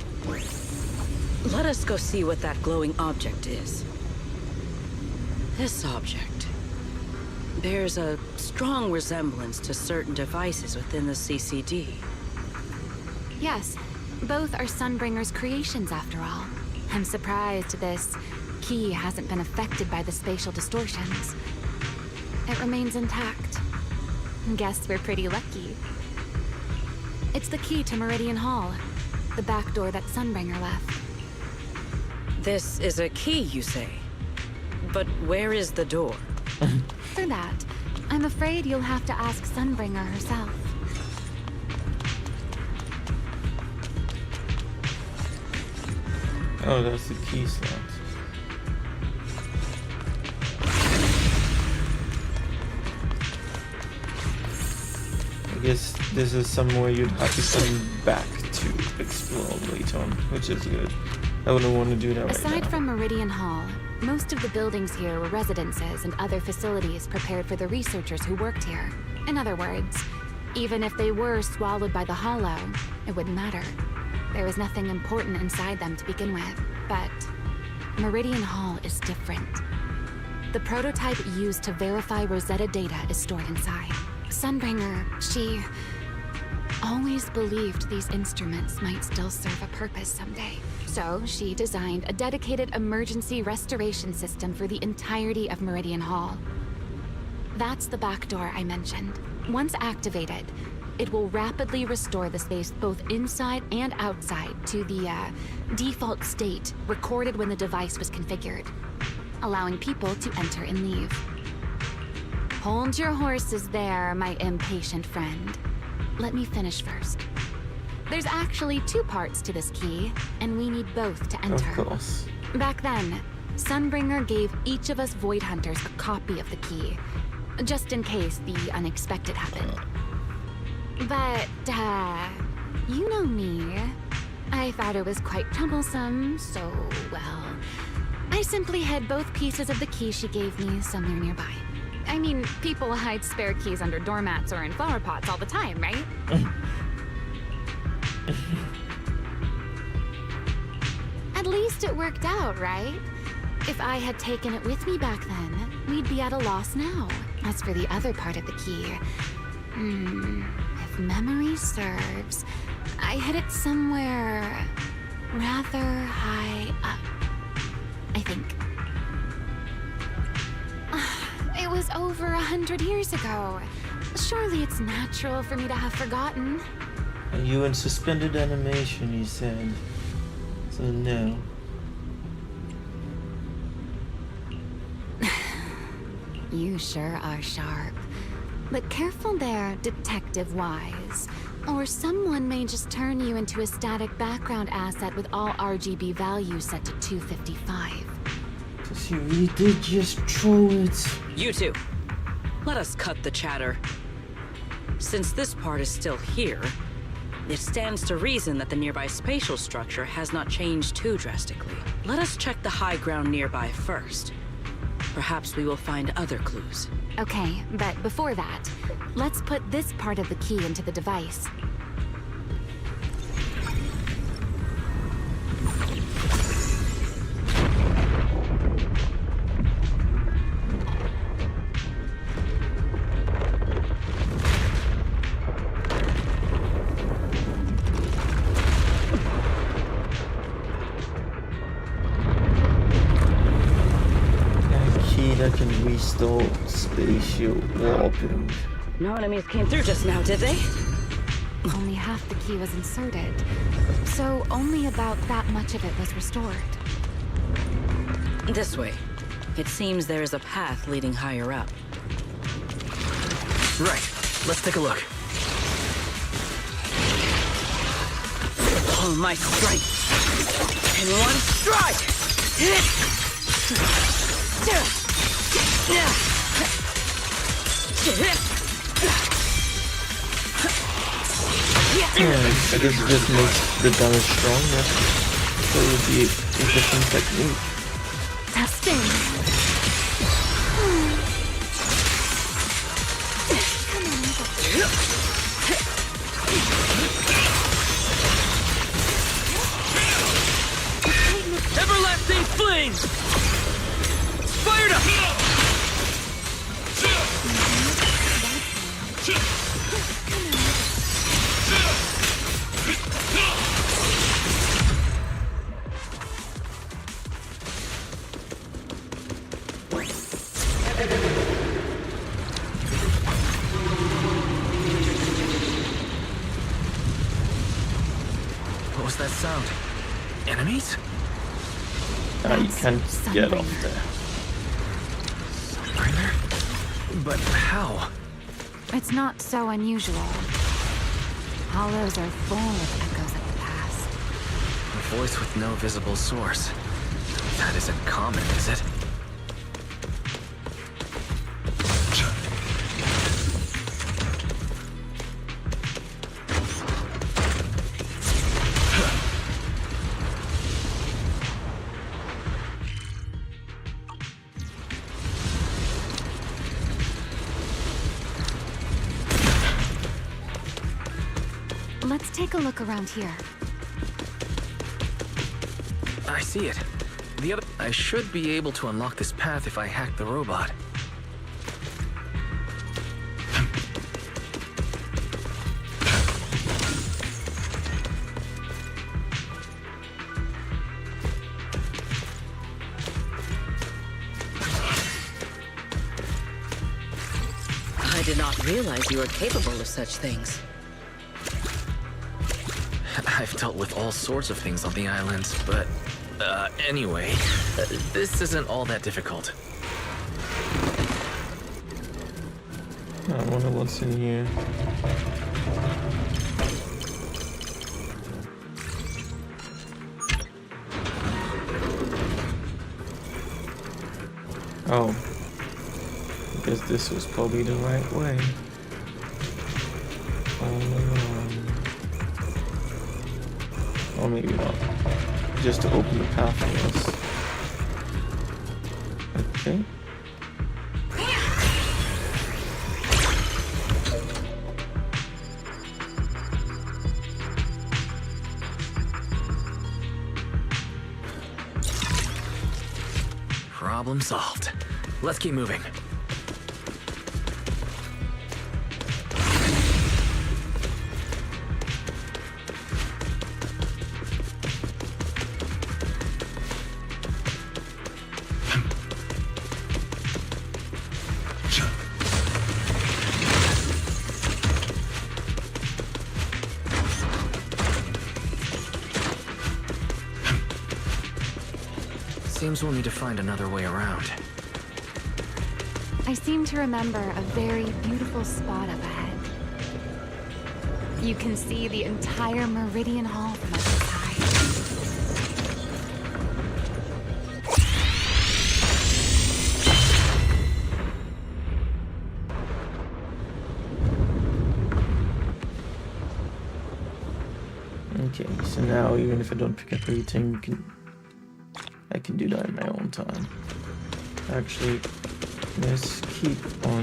Let us go see what that glowing object is. This object bears a strong resemblance to certain devices within the CCD. Yes, both are Sunbringer's creations after all. I'm surprised this key hasn't been affected by the spatial distortions. It remains intact. Guess we're pretty lucky. It's the key to Meridian Hall, the back door that Sunbringer left. This is a key, you say? But where is the door? For that, I'm afraid you'll have to ask Sunbringer herself. Oh, that's the key slot. I guess this is somewhere you'd have to come back to explore later on, which is good. I wouldn't want to do that right now. Aside from Meridian Hall, most of the buildings here were residences and other facilities prepared for the researchers who worked here. In other words, even if they were swallowed by the Hollow, it wouldn't matter. There was nothing important inside them to begin with. But Meridian Hall is different. The prototype used to verify Rosetta data is stored inside. Sunbringer, she always believed these instruments might still serve a purpose someday. So she designed a dedicated emergency restoration system for the entirety of Meridian Hall. That's the back door I mentioned. Once activated, it will rapidly restore the space both inside and outside to the default state recorded when the device was configured, allowing people to enter and leave. Hold your horses there, my impatient friend. Let me finish first. There's actually 2 parts to this key, and we need both to enter. Of course. Back then, Sunbringer gave each of us Void Hunters a copy of the key, just in case the unexpected happened. But, you know me. I thought it was quite troublesome, so, well, I simply hid both pieces of the key she gave me somewhere nearby. I mean, people hide spare keys under doormats or in flower pots all the time, right? At least it worked out, right? If I had taken it with me back then, we'd be at a loss now. As for the other part of the key, if memory serves, I hid it somewhere rather high up, I think. It was over 100 years ago. Surely it's natural for me to have forgotten. And you in suspended animation, you said. So no. You sure are sharp. But careful there, Detective Wise. Or someone may just turn you into a static background asset with all RGB values set to 255. So she really did just throw it. You two, let us cut the chatter. Since this part is still here, it stands to reason that the nearby spatial structure has not changed too drastically. Let us check the high ground nearby first. Perhaps we will find other clues. Okay, but before that, let's put this part of the key into the device. That can restore spatial warping. No enemies came through just now, did they? Only half the key was inserted, so only about that much of it was restored. This way. It seems there is a path leading higher up. Right. Let's take a look. All my strength in one strike! I guess it just makes the damage stronger. So it would be a different technique. Testing. Everlasting flame! Fired up! What was that sound? Enemies? You can't get off there. Sunbringer? But how? It's not so unusual. Hollows are full of echoes of the past. A voice with no visible source. That isn't common, is it? Let's take a look around here. I see it. I should be able to unlock this path if I hack the robot. I did not realize you were capable of such things. I've dealt with all sorts of things on the islands, but anyway, this isn't all that difficult. I wonder what's in here. Oh. I guess this was probably the right way. All along. Or maybe not. Just to open the path for us. Okay. Problem solved. Let's keep moving. Seems we'll need to find another way around. I seem to remember a very beautiful spot up ahead. You can see the entire Meridian Hall from up high. Okay, so now even if I don't pick up everything, I can do that in my own time. Actually, let's keep on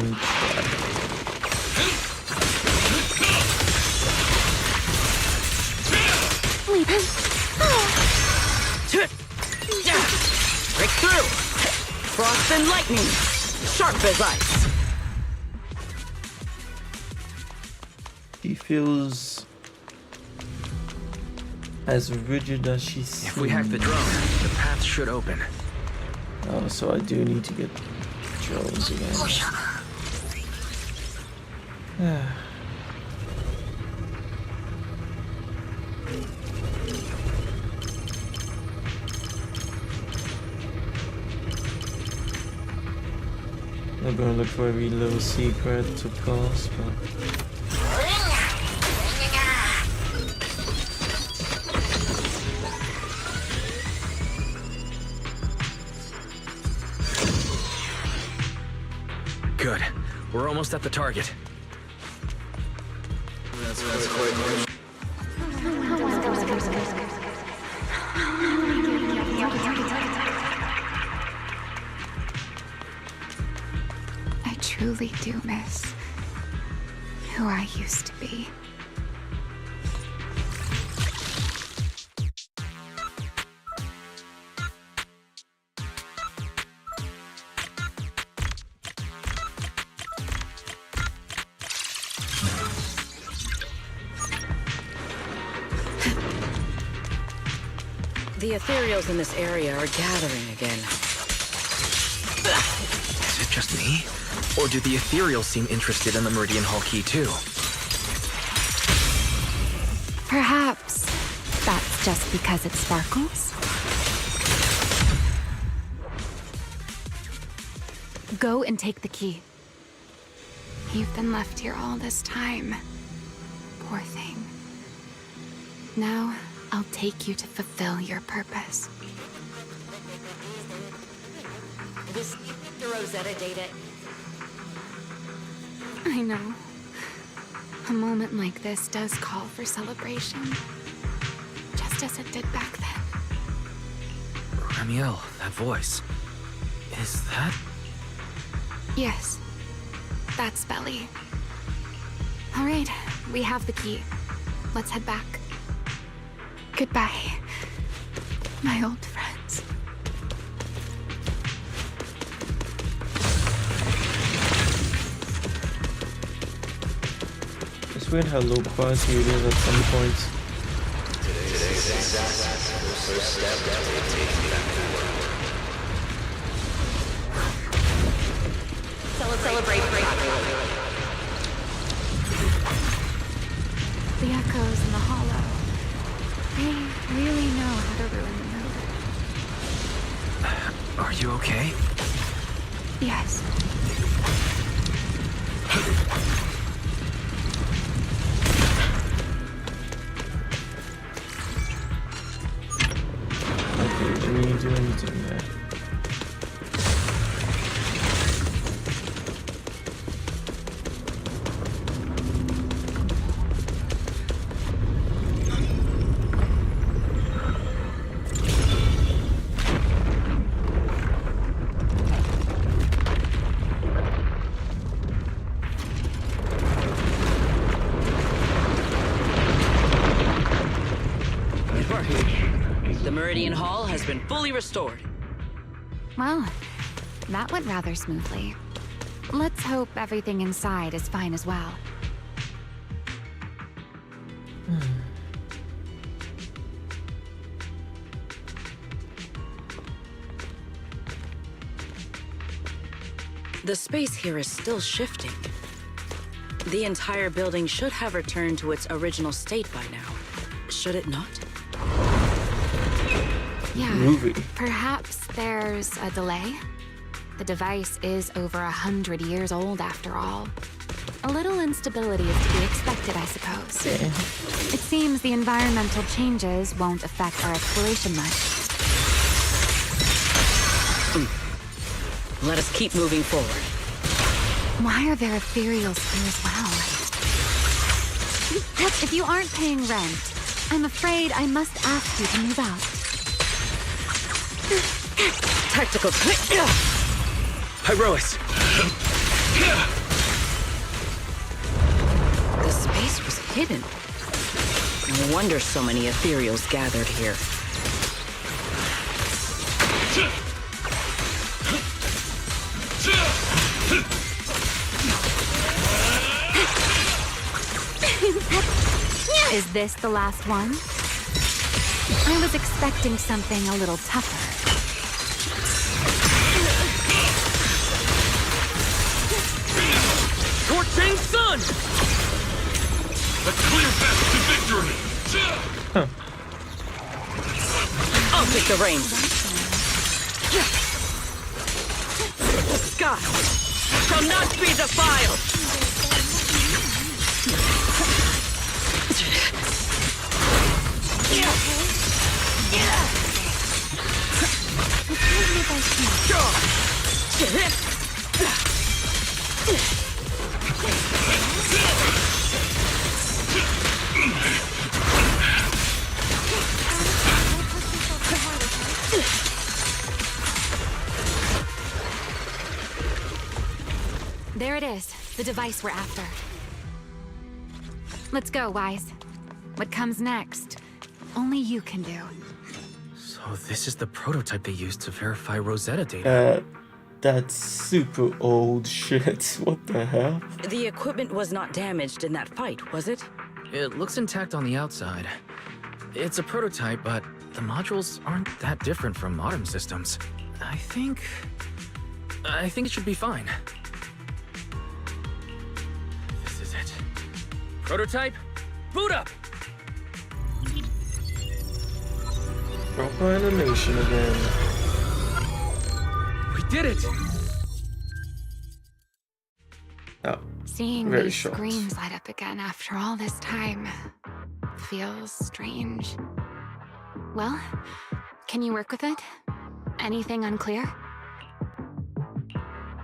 track. Break through! Frost and lightning! Sharp as ice! She feels as rigid as she seems. If we hack the drone, the path should open. Oh, so I do need to get drones again. I'm gonna look for every little secret, of course, but... Good. We're almost at the target. I truly do miss who I used to be. The ethereals in this area are gathering again. Is it just me? Or do the ethereals seem interested in the Meridian Hall key too? Perhaps that's just because it sparkles? Go and take the key. You've been left here all this time. Poor thing. Now, I'll take you to fulfill your purpose. Was the Rosetta data? I know. A moment like this does call for celebration. Just as it did back then. Ramiel, that voice. Is that... Yes. That's Belly. All right, we have the key. Let's head back. Goodbye, my old friends. It's weird how low quality it is at some points. Today's success was the first step toward taking back the world. Celebrate The echoes in the hollow. They really know how to ruin the mood. Are you okay? Yes. Okay, didn't really do anything there. Meridian Hall has been fully restored. Well, that went rather smoothly. Let's hope everything inside is fine as well. The space here is still shifting. The entire building should have returned to its original state by now. Should it not? Yeah, Movie. perhaps there's a delay. The device is over 100 years old after all. A little instability is to be expected, I suppose. It seems the environmental changes won't affect our exploration much. Let us keep moving forward. Why are there ethereals here as well? Look, if you aren't paying rent, I'm afraid I must ask you to move out. Tactical. Hyrois! The space was hidden. No wonder so many ethereals gathered here. Is this the last one? I was expecting something a little tougher. Scorching sun! A clear path to victory! I'll take the reins. The sky shall not be defiled! There it is, the device we're after. Let's go, Wise. What comes next, only you can do. So this is the prototype they used to verify Rosetta data. That's super old shit. What the hell? The equipment was not damaged in that fight, was it? It looks intact on the outside. It's a prototype, but the modules aren't that different from modern systems. I think it should be fine. This is it. Prototype, boot up! Proper animation again. We did it! Oh, Seeing very these short. screens light up again after all this time feels strange. Well, can you work with it? Anything unclear?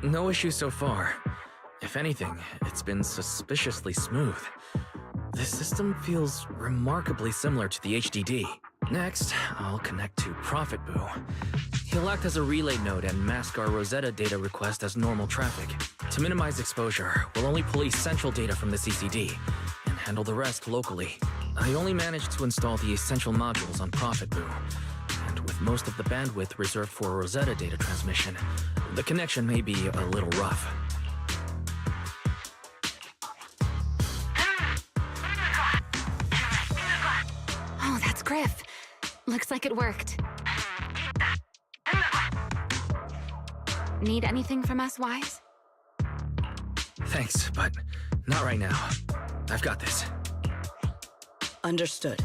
No issue so far. If anything, it's been suspiciously smooth. This system feels remarkably similar to the HDD. Next, I'll connect to Prophet Boo. He'll act as a relay node and mask our Rosetta data request as normal traffic. To minimize exposure, we'll only police central data from the CCD and handle the rest locally. I only managed to install the essential modules on Prophet Boo, and with most of the bandwidth reserved for Rosetta data transmission, the connection may be a little rough. Oh, that's Griff. Looks like it worked. Need anything from us, Wise? Thanks, but not right now. I've got this. Understood.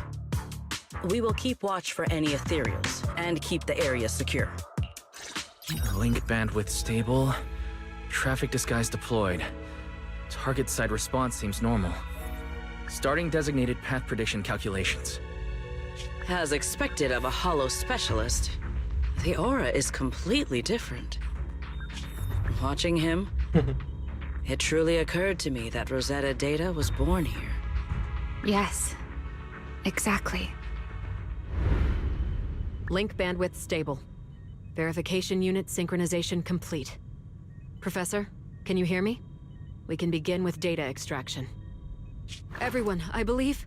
We will keep watch for any ethereals and keep the area secure. Link bandwidth stable. Traffic disguise deployed. Target side response seems normal. Starting designated path prediction calculations. As expected of a hollow specialist, the aura is completely different. Watching him, it truly occurred to me that Rosetta data was born here. Yes, exactly. Link bandwidth stable. Verification unit synchronization complete. Professor, can you hear me? We can begin with data extraction. Everyone, I believe...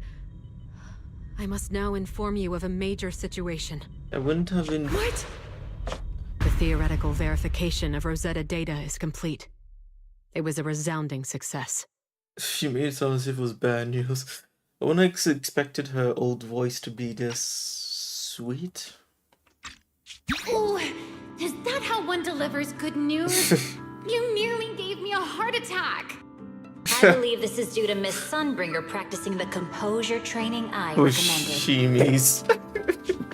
I must now inform you of a major situation. I wouldn't have been. What? The theoretical verification of Rosetta data is complete. It was a resounding success. She made it sound as if it was bad news. I wouldn't have expected her old voice to be this sweet. Oh, is that how one delivers good news? You nearly gave me a heart attack. I believe this is due to Miss Sunbringer practicing the composure training I recommended. Shimis.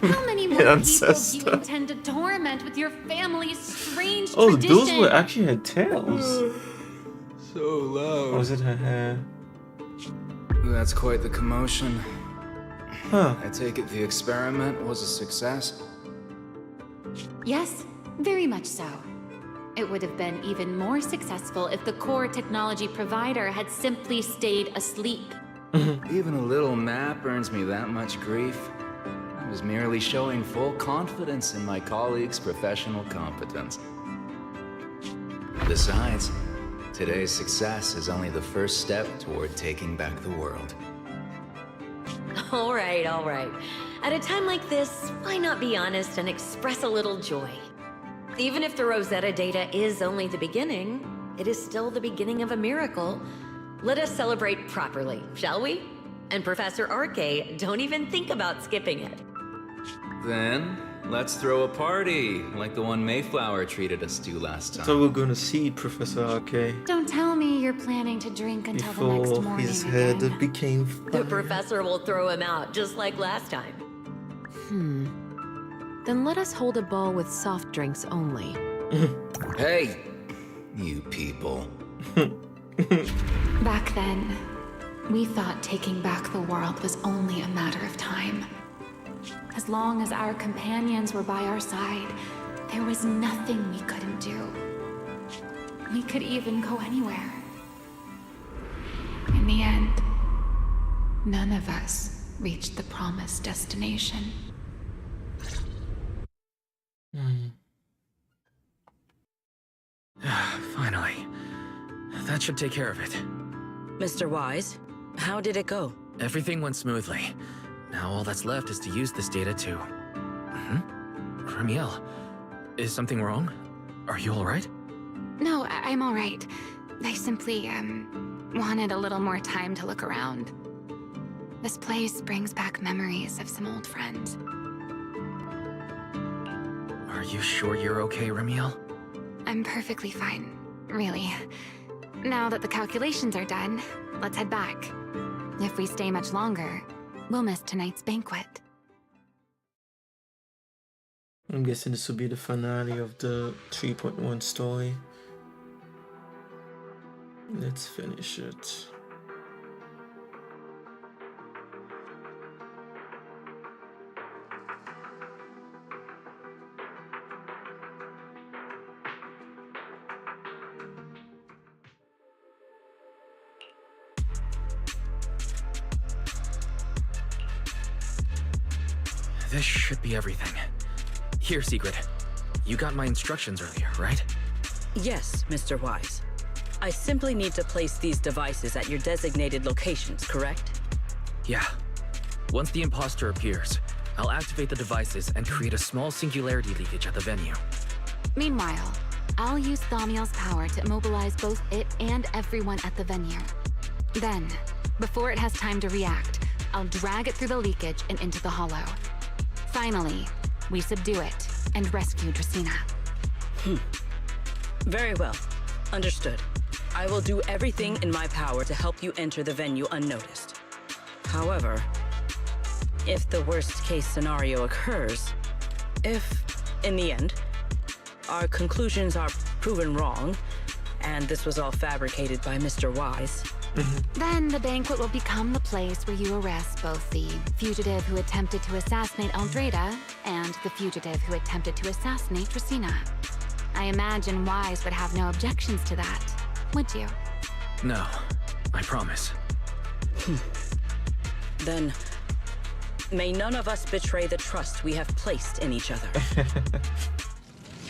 How many more people do Ancestor. you intend to torment with your family's strange Oh, tradition? those were actually her tails. So loud. Or was it her hair? That's quite the commotion. Huh. I take it the experiment was a success? Yes, very much so. It would have been even more successful if the core technology provider had simply stayed asleep. Even a little nap earns me that much grief. I was merely showing full confidence in my colleagues' professional competence. Besides, today's success is only the first step toward taking back the world. All right, all right. At a time like this, why not be honest and express a little joy? Even if the Rosetta data is only the beginning, it is still the beginning of a miracle. Let us celebrate properly, shall we? And Professor RK, don't even think about skipping it. Then, let's throw a party, like the one Mayflower treated us to last I time. thought we were going to see Professor RK Don't tell me you're planning to drink until the next before morning his head again. became The fire. professor will throw him out, just like last time. Then let us hold a ball with soft drinks only. Hey, you people. Back then, we thought taking back the world was only a matter of time. As long as our companions were by our side, there was nothing we couldn't do. We could even go anywhere. In the end, none of us reached the promised destination. Finally. That should take care of it. Mr. Wise, how did it go? Everything went smoothly. Now all that's left is to use this data to... Ramiel, is something wrong? Are you alright? No, I'm all right. I simply, wanted a little more time to look around. This place brings back memories of some old friends. Are you sure you're okay, Ramiel? I'm perfectly fine, really. Now that the calculations are done, let's head back. If we stay much longer, we'll miss tonight's banquet. I'm guessing this will be the finale of the 3.1 story. Let's finish it. This should be everything. Here, Secret. You got my instructions earlier, right? Yes, Mr. Wise. I simply need to place these devices at your designated locations, correct? Yeah. Once the imposter appears, I'll activate the devices and create a small singularity leakage at the venue. Meanwhile, I'll use Thaumiel's power to immobilize both it and everyone at the venue. Then, before it has time to react, I'll drag it through the leakage and into the hollow. Finally, we subdue it and rescue Dracaena. Very well. Understood. I will do everything in my power to help you enter the venue unnoticed. However, if the worst-case scenario occurs, if, in the end, our conclusions are proven wrong, and this was all fabricated by Mr. Wise, Then the banquet will become the place where you arrest both the fugitive who attempted to assassinate Aldreda and the fugitive who attempted to assassinate Dracaena. I imagine Wise would have no objections to that, would you? No, I promise. then may none of us betray the trust we have placed in each other.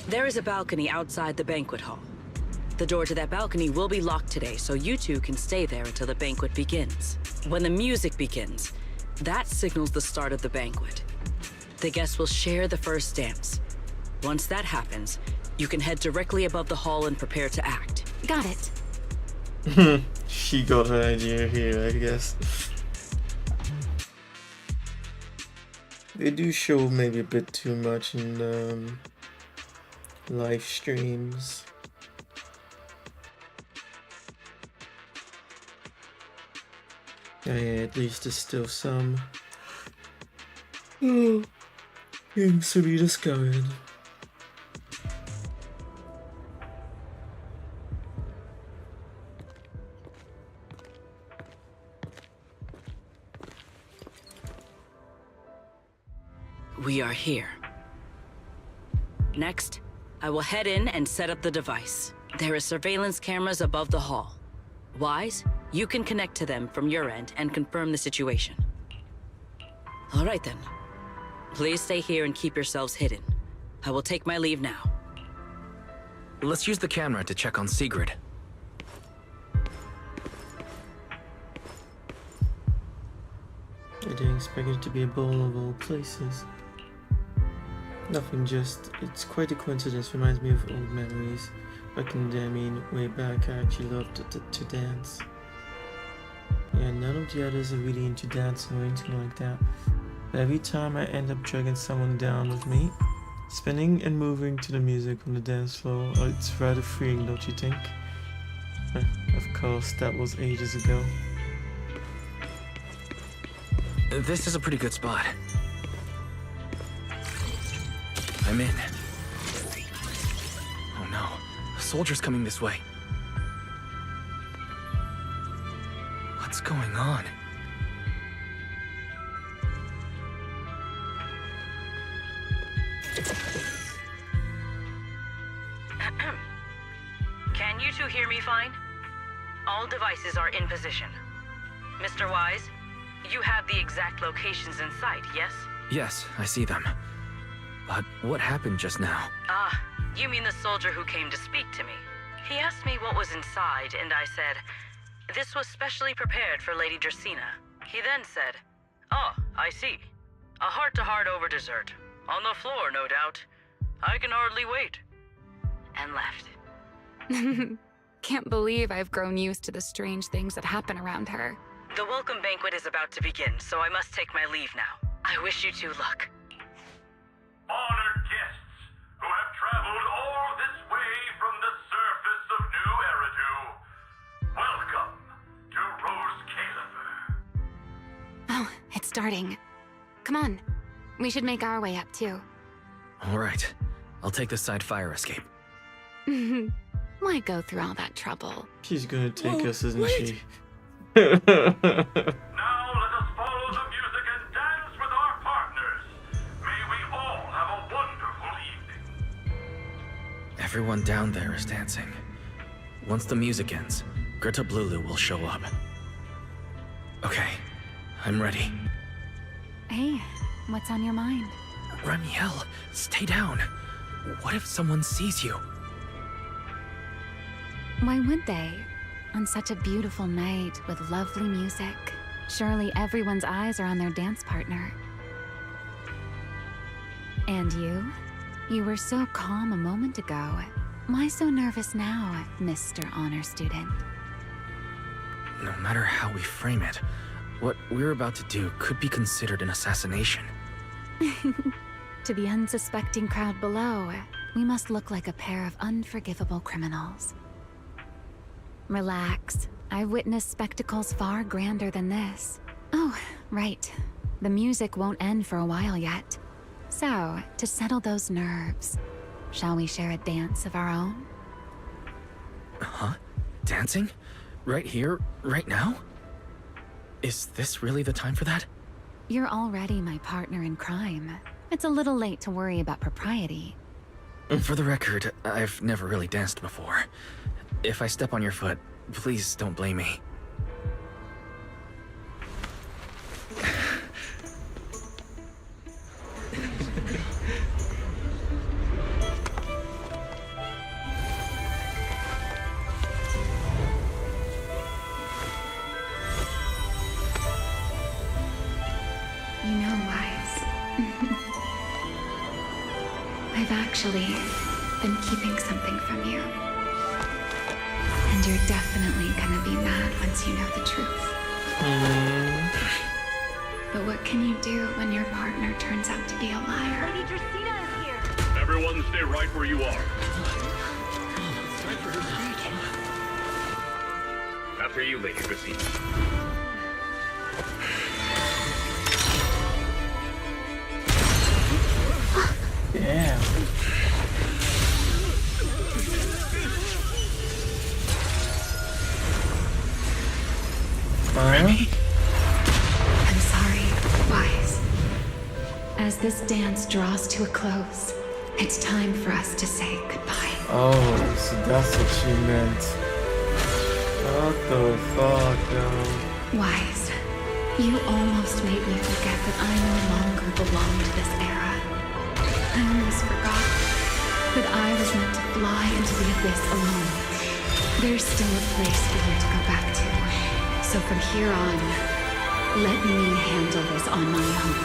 There is a balcony outside the banquet hall. The door to that balcony will be locked today, so you two can stay there until the banquet begins. When the music begins, that signals the start of the banquet. The guests will share the first dance. Once that happens, you can head directly above the hall and prepare to act. Got it. She got her idea here, I guess. They do show maybe a bit too much in live streams. Yeah, at least there's still some things to be discovered. We are here. Next, I will head in and set up the device. There are surveillance cameras above the hall. Wise, you can connect to them from your end and confirm the situation. All right then. Please stay here and keep yourselves hidden. I will take my leave now. Let's use the camera to check on Sigrid. I didn't expect it to be a bowl of all places. Nothing, just, it's quite a coincidence. Reminds me of old memories. Back in the, way back, I actually loved to dance. Yeah, none of the others are really into dancing or anything like that. But every time I end up dragging someone down with me, spinning and moving to the music on the dance floor, it's rather freeing, don't you think? Of course, that was ages ago. This is a pretty good spot. I'm in. Oh no, a soldier's coming this way. What's going on? Can you two hear me fine? All devices are in position. Mr. Wise, you have the exact locations in sight, yes? Yes, I see them. But what happened just now? Ah, you mean the soldier who came to speak to me. He asked me what was inside, and I said, this was specially prepared for Lady Dracaena. He then said, oh, I see. A heart-to-heart over dessert. On the floor, no doubt. I can hardly wait. And left. Can't believe I've grown used to the strange things that happen around her. The welcome banquet is about to begin, so I must take my leave now. I wish you two luck. Honored guests who have traveled all this way from the surface of New Eridu, welcome to Rose Caliber. Oh, it's starting. Come on. We should make our way up, too. All right, I'll take the side fire escape. Why go through all that trouble? She's gonna take us, isn't she? Now let us follow the music and dance with our partners. May we all have a wonderful evening. Everyone down there is dancing. Once the music ends, Greta Blulu will show up. Okay, I'm ready. Hey, what's on your mind? Ramiel, stay down. What if someone sees you? Why would they? On such a beautiful night with lovely music, surely everyone's eyes are on their dance partner. And you? You were so calm a moment ago. Why so nervous now, Mr. Honor Student? No matter how we frame it, what we're about to do could be considered an assassination. To the unsuspecting crowd below, we must look like a pair of unforgivable criminals. Relax. I've witnessed spectacles far grander than this. Oh, right. The music won't end for a while yet. So, to settle those nerves, shall we share a dance of our own? Huh? Dancing? Right here? Right now? Is this really the time for that? You're already my partner in crime. It's a little late to worry about propriety. For the record, I've never really danced before. If I step on your foot, please don't blame me. You know, Wise. actually been keeping something from you. And you're definitely gonna be mad once you know the truth. But what can you do when your partner turns out to be a liar? Lady Dracena is here. Everyone stay right where you are. After you, Lady Dracena. Damn. I'm sorry, Wise. As this dance draws to a close, it's time for us to say goodbye. Oh, so that's what she meant. What the fuck, yo? Wise, you almost made me forget that I no longer belong to this era. I almost forgot that I was meant to fly into the abyss alone. There's still a place for you to go back to. So from here on, let me handle this on my own.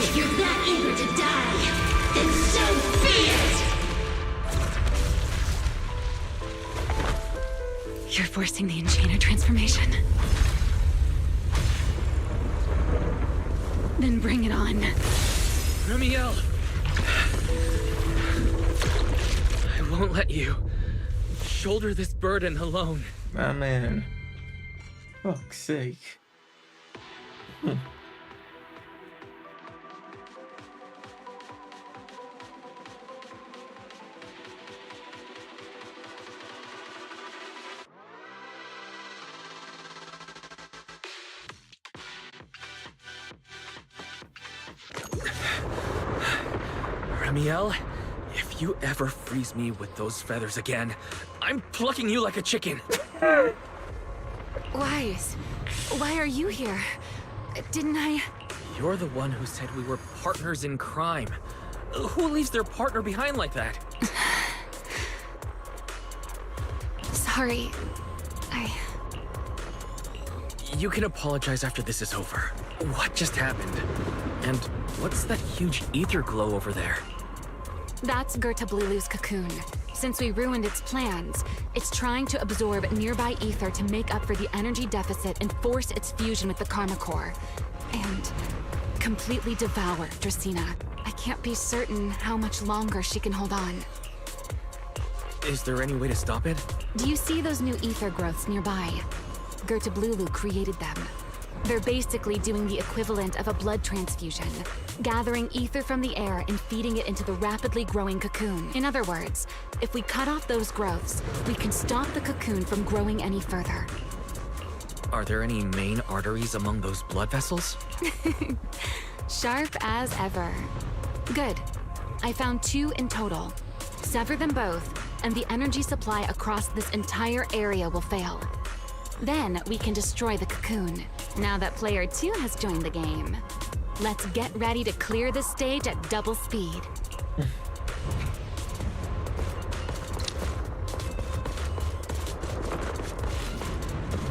If you're that eager to die, then so be it! You're forcing the Enchanter transformation. Then bring it on. Ramiel! I won't let you shoulder this burden alone. My man. Fuck's sake. Ramiel, if you ever freeze me with those feathers again, I'm plucking you like a chicken. Wise, why are you here? Didn't I? You're the one who said we were partners in crime. Who leaves their partner behind like that? Sorry. You can apologize after this is over. What just happened? And what's that huge ether glow over there? That's Gertablulu's cocoon. Since we ruined its plans, it's trying to absorb nearby ether to make up for the energy deficit and force its fusion with the Karma Core. And completely devour Dracena. I can't be certain how much longer she can hold on. Is there any way to stop it? Do you see those new ether growths nearby? Gertablulu created them. They're basically doing the equivalent of a blood transfusion, gathering ether from the air and feeding it into the rapidly growing cocoon. In other words, if we cut off those growths, we can stop the cocoon from growing any further. Are there any main arteries among those blood vessels? Sharp as ever. Good. I found 2 in total. Sever them both, and the energy supply across this entire area will fail. Then we can destroy the cocoon. Now that player 2 has joined the game, let's get ready to clear the stage at double speed.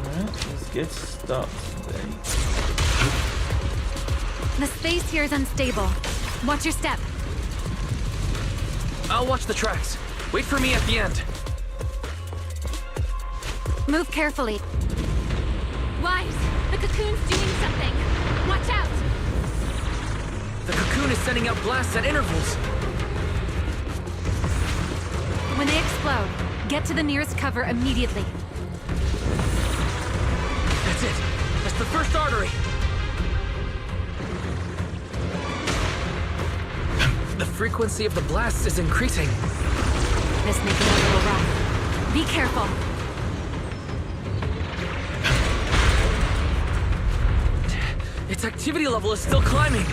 Alright, let's get started today. The space here is unstable. Watch your step. I'll watch the tracks. Wait for me at the end. Move carefully. Wise, the cocoon's doing something. Watch out! The cocoon is sending out blasts at intervals. When they explode, get to the nearest cover immediately. That's it. That's the first artery. The frequency of the blasts is increasing. This may be a little rough. Be careful. Its activity level is still climbing.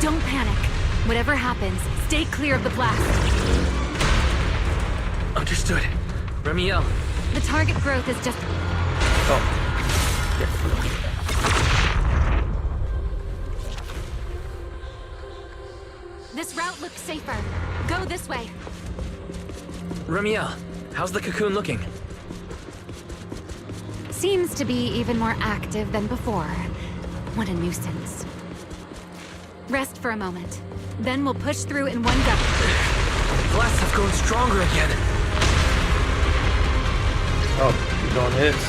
Don't panic. Whatever happens, stay clear of the blast. Understood. Ramiel. The target growth is just... Oh. This route looks safer. Go this way. Ramiel, how's the cocoon looking? Seems to be even more active than before. What a nuisance. Rest for a moment. Then we'll push through in one go. Blasts have grown stronger again. Oh, you're going hits.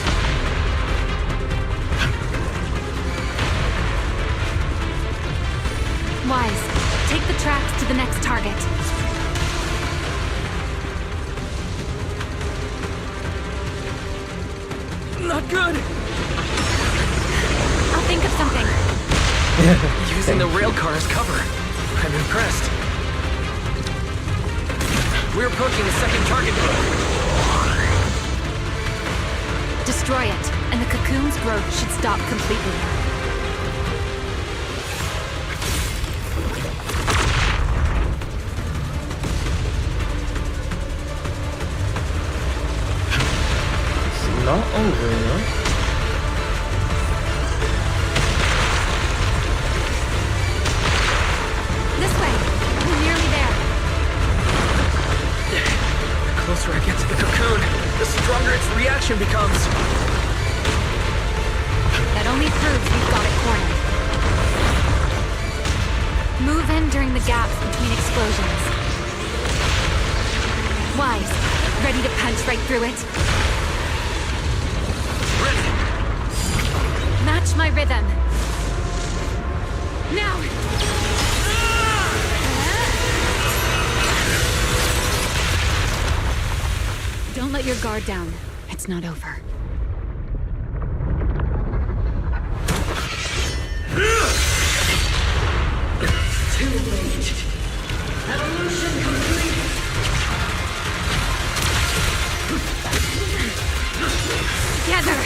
Wise, take the tracks to the next target. Not good! I'll think of something. Using the rail car as cover. I'm impressed. We're approaching the second target. Destroy it, and the cocoon's growth should stop completely. It's not over, you know? This way. We're nearly there. The closer I get to the cocoon, the stronger its reaction becomes. That only proves we've got it cornered. Move in during the gaps between explosions. Wise, ready to punch right through it? Ready! Match my rhythm. Now! Don't let your guard down. It's not over. Too late. Evolution complete. Together!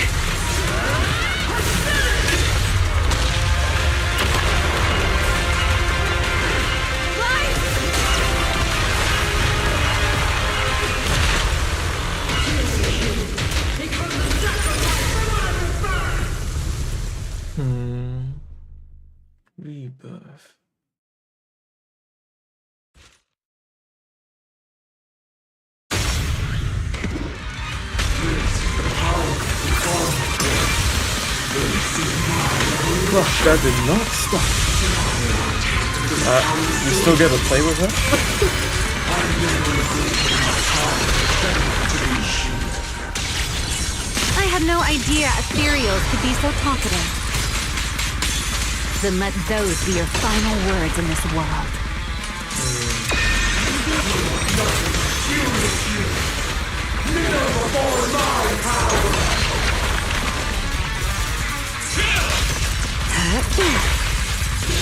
Rebirth. Gosh, that did not stop. You still get to play with her? I had no idea ethereals could be so talkative. Then let those be your final words in this world.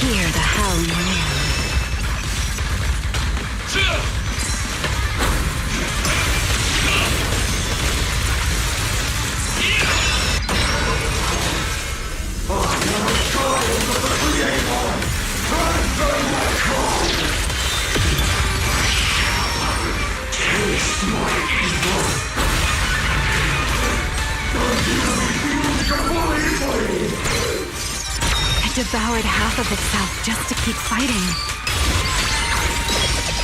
Hear the howling wind. It devoured half of itself just to keep fighting.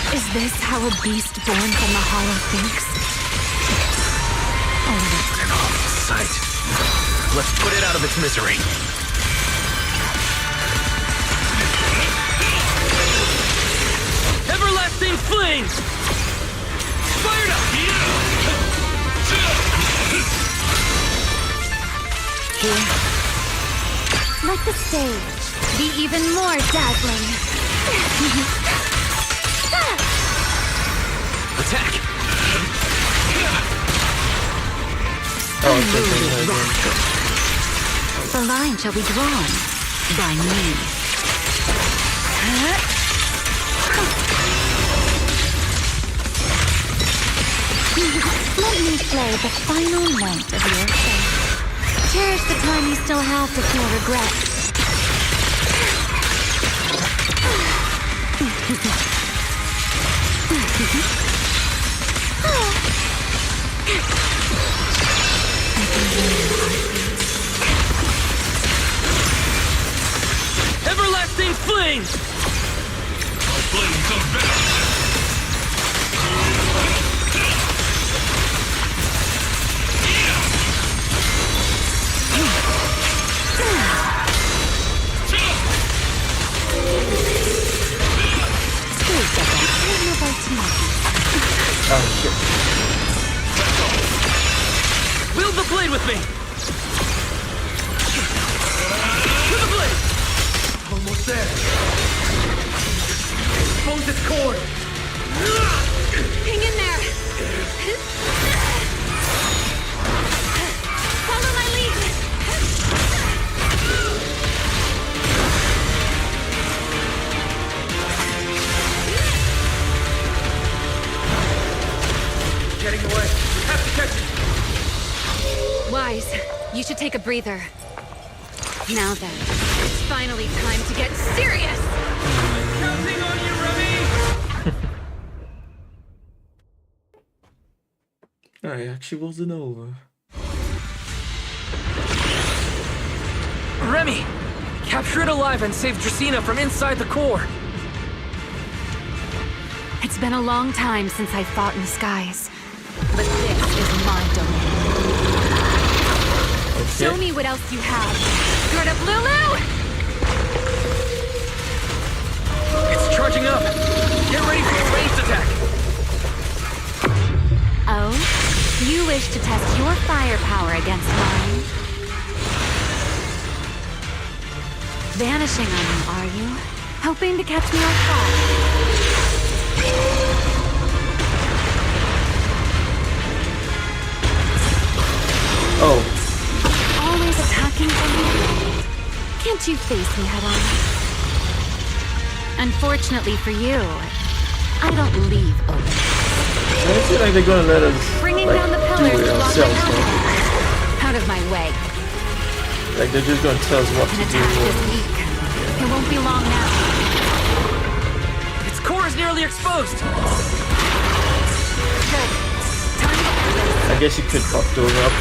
Is this how a beast born from the hollow thinks? An awful sight. Let's put it out of its misery. Everlasting flames! Fired up! Here. Let the stage be even more dazzling. Attack! The line shall be drawn by me. Let me play the final note of your fate. Cherish the time you still have to feel regret. Everlasting flames! Our flames are better. Wield the blade with me! To the blade! Almost there. Expose its cord! Hang in there! Follow my lead! Getting away. We have to catch it. Wise, you should take a breather. Now then, it's finally time to get serious! Counting on you, Remy! I actually wasn't over. Remy! Capture it alive and save Dracaena from inside the core! It's been a long time since I fought in the skies, but this is my domain. Show me what else you have. Skirt up, Lulu! It's charging up! Get ready for a ranged attack! Oh? You wish to test your firepower against mine? Vanishing on me, are you? Hoping to catch me off guard? Oh. Always attacking me? Can't you face me head on? Unfortunately for you, I don't leave open. I feel like they're gonna let us Bringing like, down the do pillars it to block ourselves, my though. path. Out of my way. Like they're just gonna tell us what An to do. attack this week. It won't be long now. Its core is nearly exposed! Good. Time to end this. I guess you could fuck those up.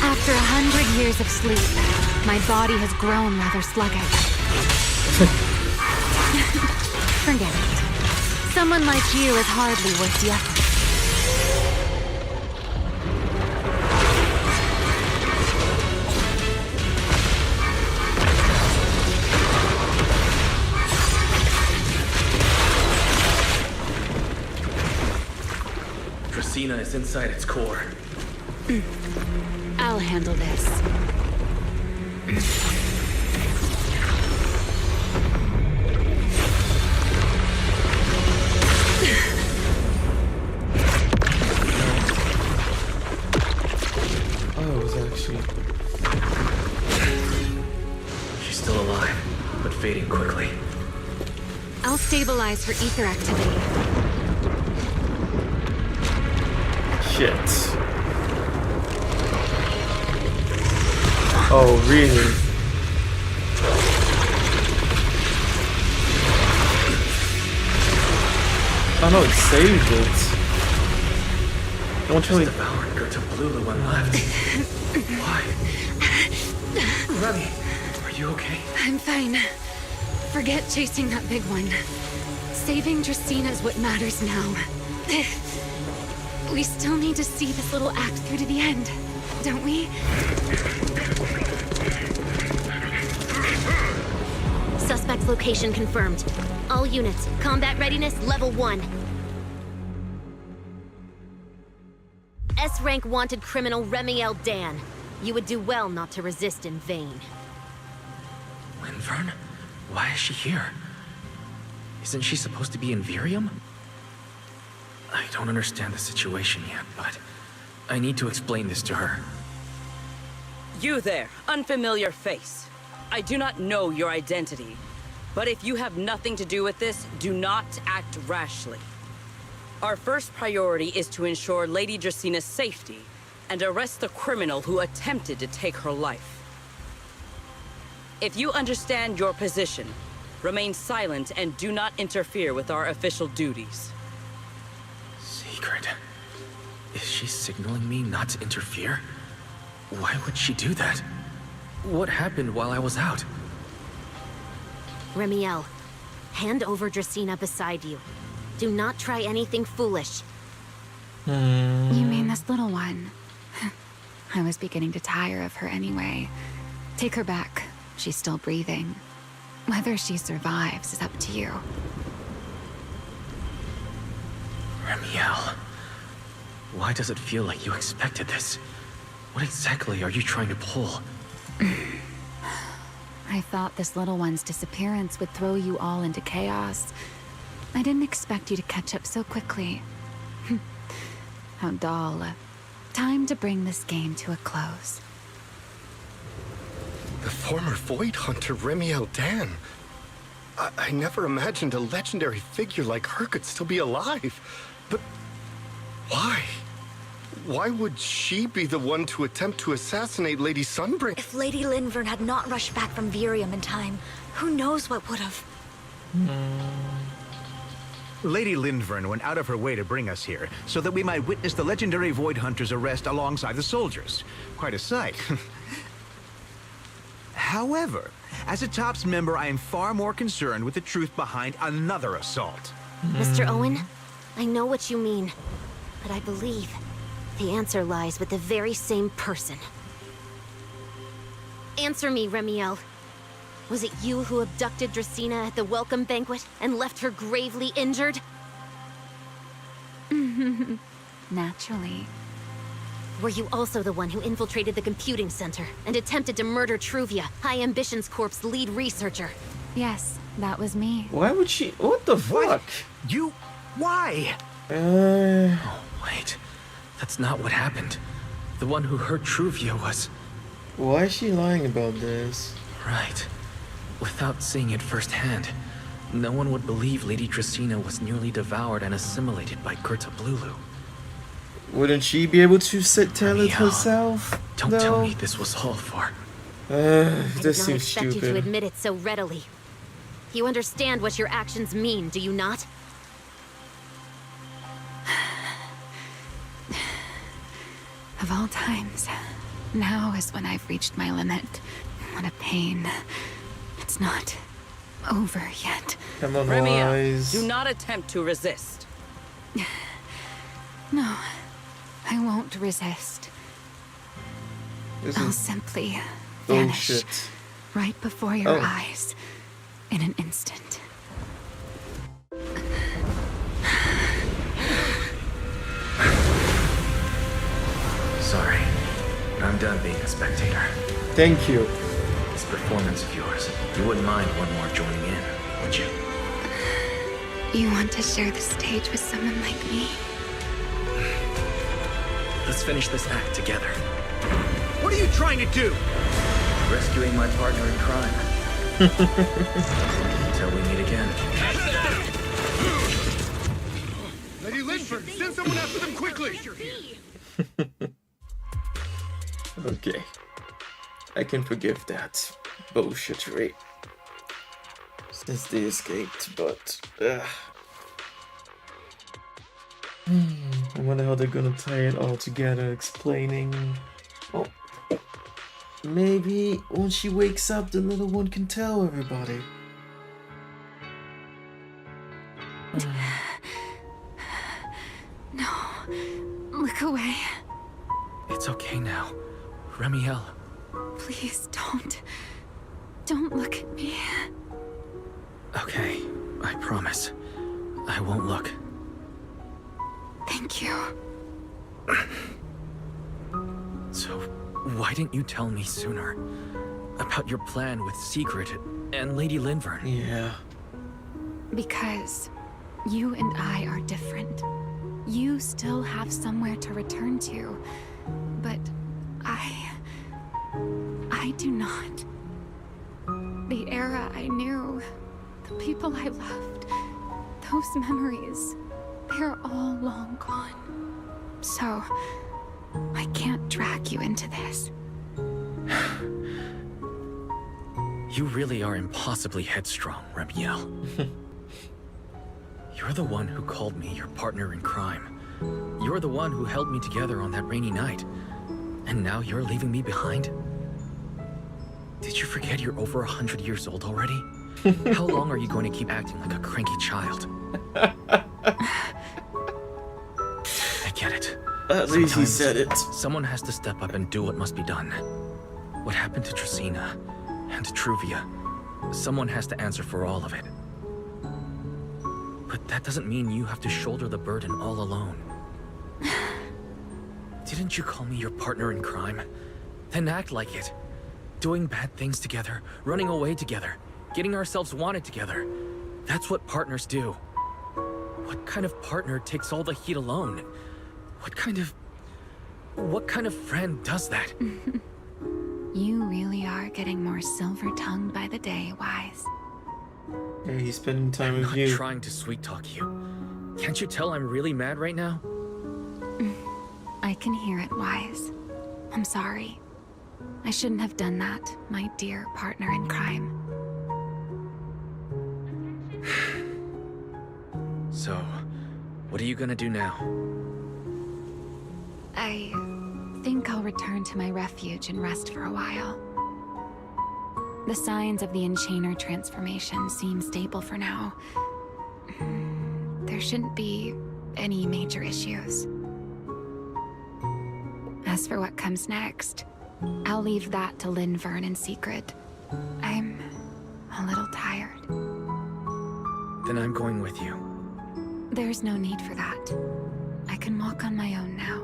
After 100 years of sleep, my body has grown rather sluggish. Forget it. Someone like you is hardly worth the effort. Dracaena is inside its core. I'll handle this. Oh, it was actually. She's still alive, but fading quickly. I'll stabilize her ether activity. Shit. Oh, really? Oh no, it saved it. Don't tell me. Just devoured Gerta Lulu when left. Why? Remy, are you okay? I'm fine. Forget chasing that big one. Saving Dracaena is what matters now. We still need to see this little act through to the end, don't we? Suspect's location confirmed. All units, combat readiness level 1. S-rank wanted criminal Remy L. Dan. You would do well not to resist in vain. Linvern? Why is she here? Isn't she supposed to be in Virium? I don't understand the situation yet, but I need to explain this to her. You there, unfamiliar face. I do not know your identity, but if you have nothing to do with this, do not act rashly. Our first priority is to ensure Lady Draceena's safety and arrest the criminal who attempted to take her life. If you understand your position, remain silent and do not interfere with our official duties. Secret? Is she signaling me not to interfere? Why would she do that? What happened while I was out? Remy L., hand over Dracaena beside you. Do not try anything foolish. You mean this little one? I was beginning to tire of her anyway. Take her back. She's still breathing. Whether she survives is up to you. Remiel, why does it feel like you expected this? What exactly are you trying to pull? I thought this little one's disappearance would throw you all into chaos. I didn't expect you to catch up so quickly. How dull. Time to bring this game to a close. The former Void Hunter Remiel Dan. I never imagined a legendary figure like her could still be alive. But why? Why would she be the one to attempt to assassinate Lady Sunbreak? If Lady Linvern had not rushed back from Virium in time, who knows what would have... Lady Linvern went out of her way to bring us here, so that we might witness the legendary Void Hunter's arrest alongside the soldiers. Quite a sight. However, as a TOPS member, I am far more concerned with the truth behind another assault. Mr. Owen, I know what you mean, but I believe the answer lies with the very same person. Answer me, Remiel. Was it you who abducted Dracena at the welcome banquet and left her gravely injured? Naturally. Were you also the one who infiltrated the computing center and attempted to murder Truvia, High Ambitions Corp's lead researcher? Yes, that was me. Why would she? What the fuck? You? Why? Oh, wait. That's not what happened. The one who hurt Truvia was... Why is she lying about this? Right. Without seeing it firsthand, no one would believe Lady Dracena was nearly devoured and assimilated by Gerta Blulu. Wouldn't she be able to tell it herself? Don't tell me this was all for... This seems I did not expect you to stupid. admit it so readily. You understand what your actions mean, do you not? Of all times, now is when I've reached my limit. What a pain. It's not over yet. Come on, Remiel, Wise. do not attempt to resist. No, I won't resist. This I'll is simply vanish bullshit. right before your Oh. eyes in an instant. Sorry, but I'm done being a spectator. Thank you. This performance of yours, you wouldn't mind one more joining in, would you? You want to share the stage with someone like me? Let's finish this act together. What are you trying to do? Rescuing my partner in crime. Until we meet again. Lady Linford, send someone after them quickly! Okay. I can forgive that bullshittery. Since they escaped, but... I wonder how they're gonna tie it all together, explaining... Oh. Maybe when she wakes up, the little one can tell everybody. No. Look away. It's okay now. Remiel. Please don't. Don't look at me. Okay, I promise. I won't look. Thank you. So, why didn't you tell me sooner? About your plan with Sigrid and Lady Linvern? Yeah. Because you and I are different. You still have somewhere to return to, but I do not. The era I knew, the people I loved, those memories, they're all long gone. So, I can't drag you into this. You really are impossibly headstrong, Remiel. You're the one who called me your partner in crime. You're the one who held me together on that rainy night. And now you're leaving me behind? Did you forget you're over 100 years old already? How long are you going to keep acting like a cranky child? I get it. At least he Sometimes said it. Someone has to step up and do what must be done. What happened to Dracena and to Truvia? Someone has to answer for all of it. But that doesn't mean you have to shoulder the burden all alone. Didn't you call me your partner in crime? Then act like it. Doing bad things together, running away together, getting ourselves wanted together. That's what partners do. What kind of partner takes all the heat alone? What kind of friend does that? You really are getting more silver-tongued by the day, Wise. Yeah, he's spending time with I'm you. not trying to sweet-talk you. Can't you tell I'm really mad right now? I can hear it, Wise. I'm sorry. I shouldn't have done that, my dear partner in crime. So, what are you gonna do now? I think I'll return to my refuge and rest for a while. The signs of the Enchainer transformation seem stable for now. There shouldn't be any major issues. As for what comes next, I'll leave that to Linvern in secret. I'm a little tired. Then I'm going with you. There's no need for that. I can walk on my own now.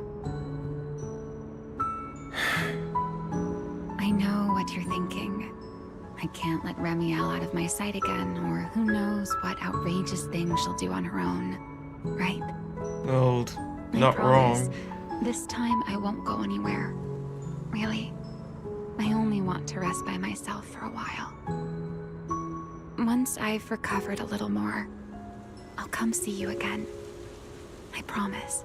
I know what you're thinking. I can't let Remiel out of my sight again, or who knows what outrageous thing she'll do on her own. Right? Well, I not promise, wrong. This time I won't go anywhere. Really. I only want to rest by myself for a while. Once I've recovered a little more, I'll come see you again. I promise.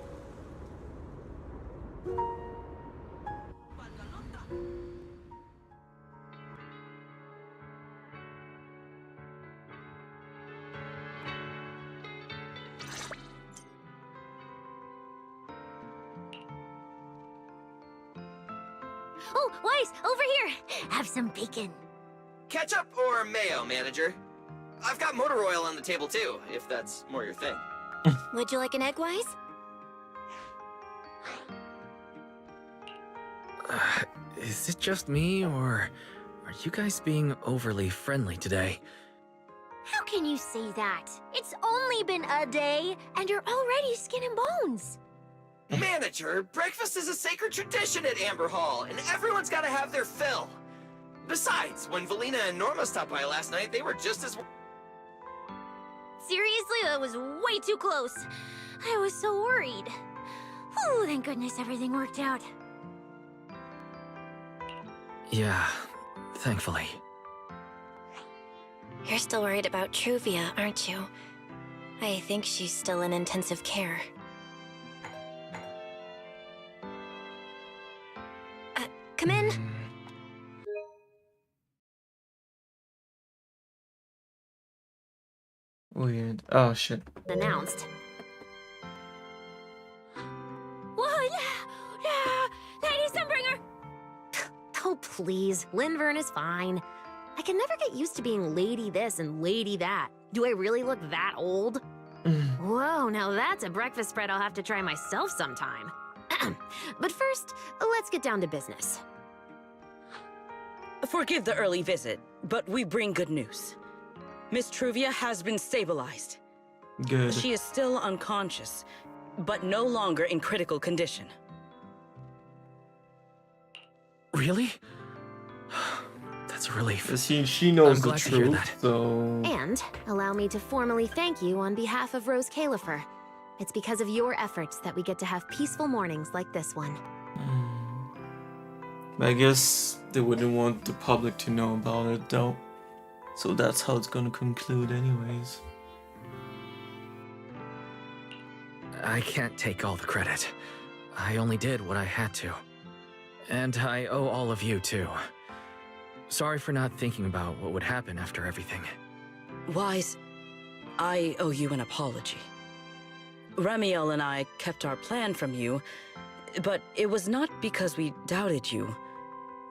Oh, Wise, over here! Have some bacon. Ketchup or mayo, manager? I've got motor oil on the table too, if that's more your thing. Would you like an egg, Wise? Is it just me, or are you guys being overly friendly today? How can you say that? It's only been a day, and you're already skin and bones. Manager, breakfast is a sacred tradition at Amber Hall, and everyone's gotta have their fill. Besides, when Valina and Norma stopped by last night, they were just as... Seriously, that was way too close. I was so worried. Whew, thank goodness everything worked out. Yeah, thankfully. You're still worried about Truvia, aren't you? I think she's still in intensive care. Come in. Weird. Oh shit. Announced. Lady Sunbringer! Oh, please. Linvern is fine. I can never get used to being lady this and lady that. Do I really look that old? Whoa, now that's a breakfast spread I'll have to try myself sometime. But first, let's get down to business. Forgive the early visit, but we bring good news. Miss Truvia has been stabilized. Good. She is still unconscious, but no longer in critical condition. Really? That's a relief. She knows I'm the glad to hear truth, that. so... And allow me to formally thank you on behalf of Rose Califer. It's because of your efforts that we get to have peaceful mornings like this one. I guess they wouldn't want the public to know about it, though. So that's how it's gonna conclude anyways. I can't take all the credit. I only did what I had to. And I owe all of you, too. Sorry for not thinking about what would happen after everything. Wise, I owe you an apology. Remiel and I kept our plan from you, but it was not because we doubted you.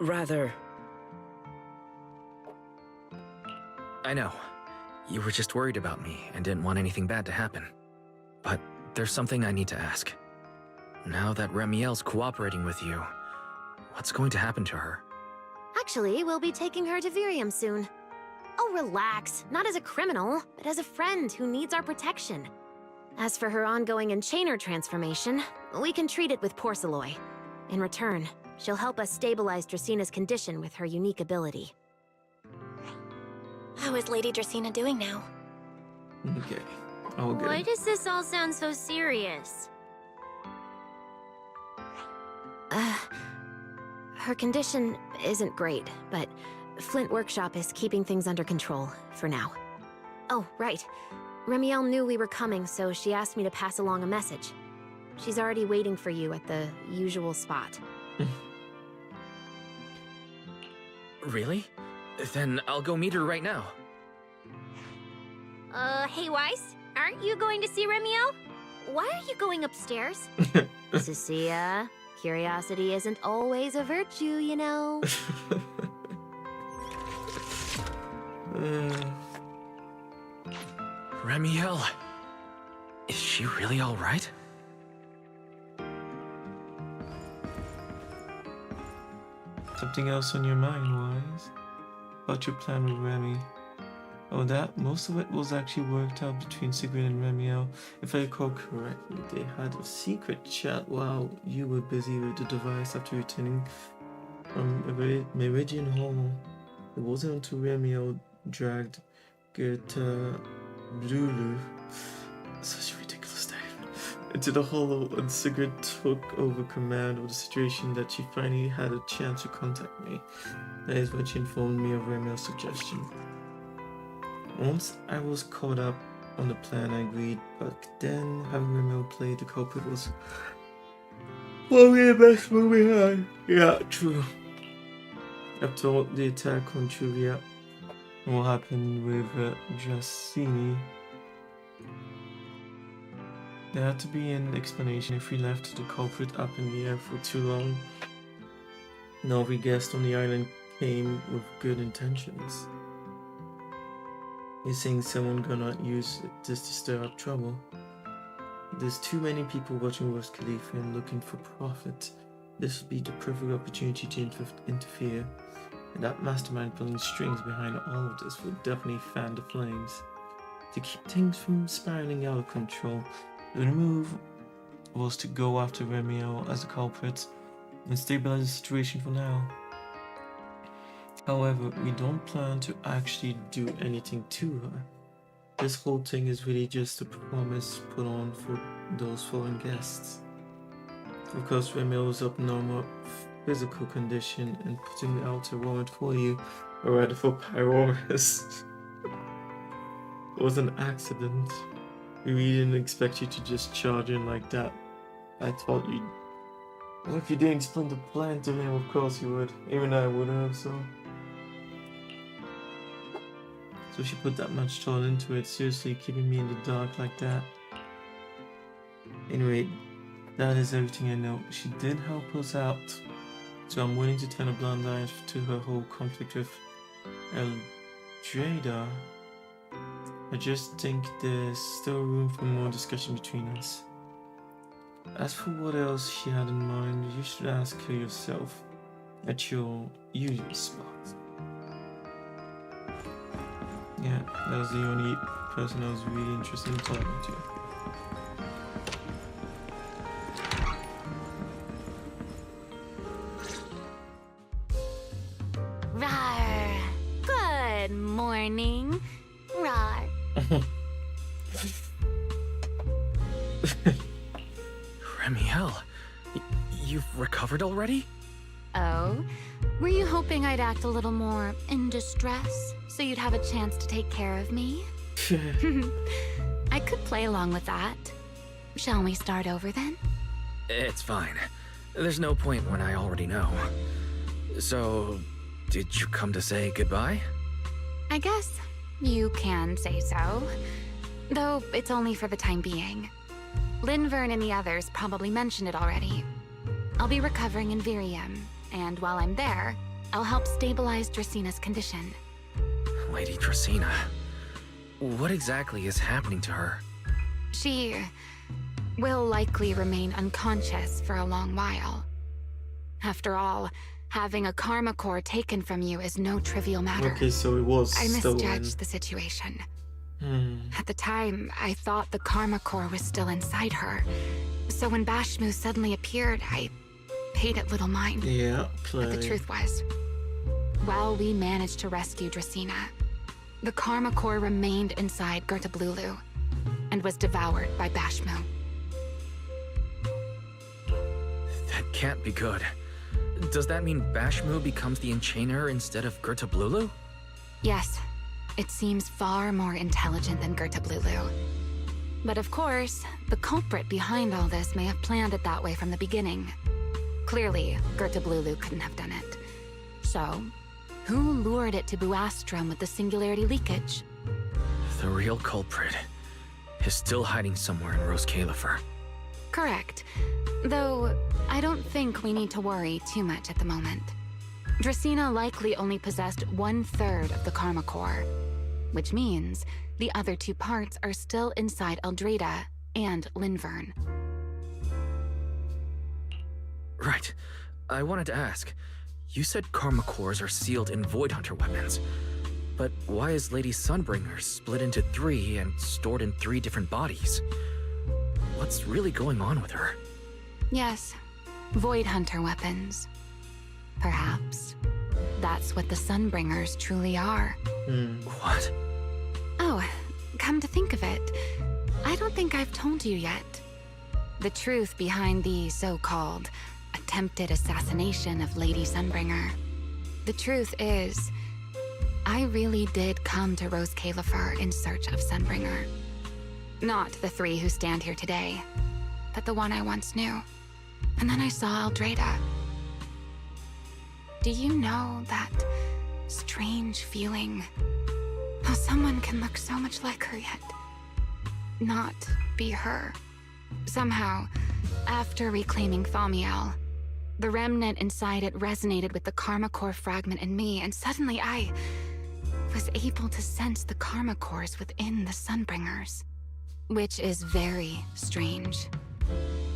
Rather... I know. You were just worried about me and didn't want anything bad to happen. But there's something I need to ask. Now that Remiel's cooperating with you, what's going to happen to her? Actually, we'll be taking her to Virium soon. Oh, relax. Not as a criminal, but as a friend who needs our protection. As for her ongoing enchainer transformation, we can treat it with porcelain. In return, she'll help us stabilize Dracena's condition with her unique ability. How is Lady Dracaena doing now? Okay. All good. Why does this all sound so serious? Her condition isn't great, but Flint Workshop is keeping things under control, for now. Oh, right. Remiel knew we were coming, so she asked me to pass along a message. She's already waiting for you at the usual spot. Really? Then I'll go meet her right now. Hey Weiss, aren't you going to see Remiel? Why are you going upstairs? Cecilia, curiosity isn't always a virtue, you know. Remiel, is she really all right? Something else on your mind, Wise? About your plan with Remy? Oh, that most of it was actually worked out between Sigrid and Remiel. If I recall correctly, they had a secret chat while you were busy with the device after returning from Meridian Hall. It wasn't until Remiel dragged Gerta Lulu, such a ridiculous name, into the hollow, and Sigrid took over command of the situation that she finally had a chance to contact me. That is when she informed me of Remiel's suggestion. Once I was caught up on the plan, I agreed, but then having Remiel play the culprit was probably the best move we had. Yeah, true. After all the attack on Truvia, what happened with Jacini, there had to be an explanation. If we left the culprit up in the air for too long, now every guest on the island came with good intentions. You're saying someone gonna use this to stir up trouble? There's too many people watching Burj Khalifa and looking for profit. This would be the perfect opportunity to interfere. And that mastermind pulling strings behind all of this would definitely fan the flames. To keep things from spiraling out of control, the move was to go after Remiel as the culprit and stabilize the situation for now. However, we don't plan to actually do anything to her. This whole thing is really just a performance put on for those foreign guests. Of course, Remiel was of normal physical condition and putting out a warrant for you, or rather for Pyroris, was an accident. We really didn't expect you to just charge in like that. I thought you'd... Well, if you didn't explain the plan to him, of course you would. Even I would have, so... So she put that much thought into it, seriously keeping me in the dark like that. Anyway, that is everything I know. She did help us out, so I'm willing to turn a blind eye to her whole conflict with Eldrada. I just think there's still room for more discussion between us. As for what else she had in mind, you should ask her yourself at your usual spot. Yeah, that was the only person I was really interested in talking to. Rawr. Good morning. Rawr. Remiel, you've recovered already? Oh? Were you hoping I'd act a little more in distress, so you'd have a chance to take care of me? I could play along with that. Shall we start over then? It's fine. There's no point when I already know. So, did you come to say goodbye? I guess you can say so. Though it's only for the time being. Linvern and the others probably mentioned it already. I'll be recovering in Virium, and while I'm there, I'll help stabilize Dracena's condition. Lady Dracaena, what exactly is happening to her? She will likely remain unconscious for a long while. After all, Having a karma core taken from you is no trivial matter. Okay, so it was I stolen. misjudged the situation. Hmm. At the time, I thought the karma core was still inside her. So when Bashmu suddenly appeared, I paid it little mind. Yeah, But the truth was, while we managed to rescue Dracena, the karma core remained inside Gertablulu and was devoured by Bashmu. That can't be good. Does that mean Bashmu becomes the Enchainer instead of Gertablulu? Yes, it seems far more intelligent than Gertablulu. But of course, the culprit behind all this may have planned it that way from the beginning. Clearly, Gertablulu couldn't have done it. So, who lured it to Buastrom with the singularity leakage? The real culprit is still hiding somewhere in Rose Califer. Correct. Though, I don't think we need to worry too much at the moment. Dracena likely only possessed 1/3 of the karma core, which means the other 2 parts are still inside Eldrada and Linvern. Right. I wanted to ask. You said karma cores are sealed in Void Hunter weapons. But why is Lady Sunbringer split into 3 and stored in 3 different bodies? What's really going on with her? Yes, Void Hunter weapons. Perhaps that's what the Sunbringers truly are. What? Oh, come to think of it, I don't think I've told you yet. The truth behind the so-called attempted assassination of Lady Sunbringer. The truth is, I really did come to Rose Califer in search of Sunbringer. Not the 3 who stand here today, but the one I once knew. And then I saw Eldrada. Do you know that strange feeling? How someone can look so much like her yet not be her. Somehow, after reclaiming Thaumiel, the remnant inside it resonated with the karma core fragment in me, and suddenly I was able to sense the karma cores within the Sunbringers, which is very strange.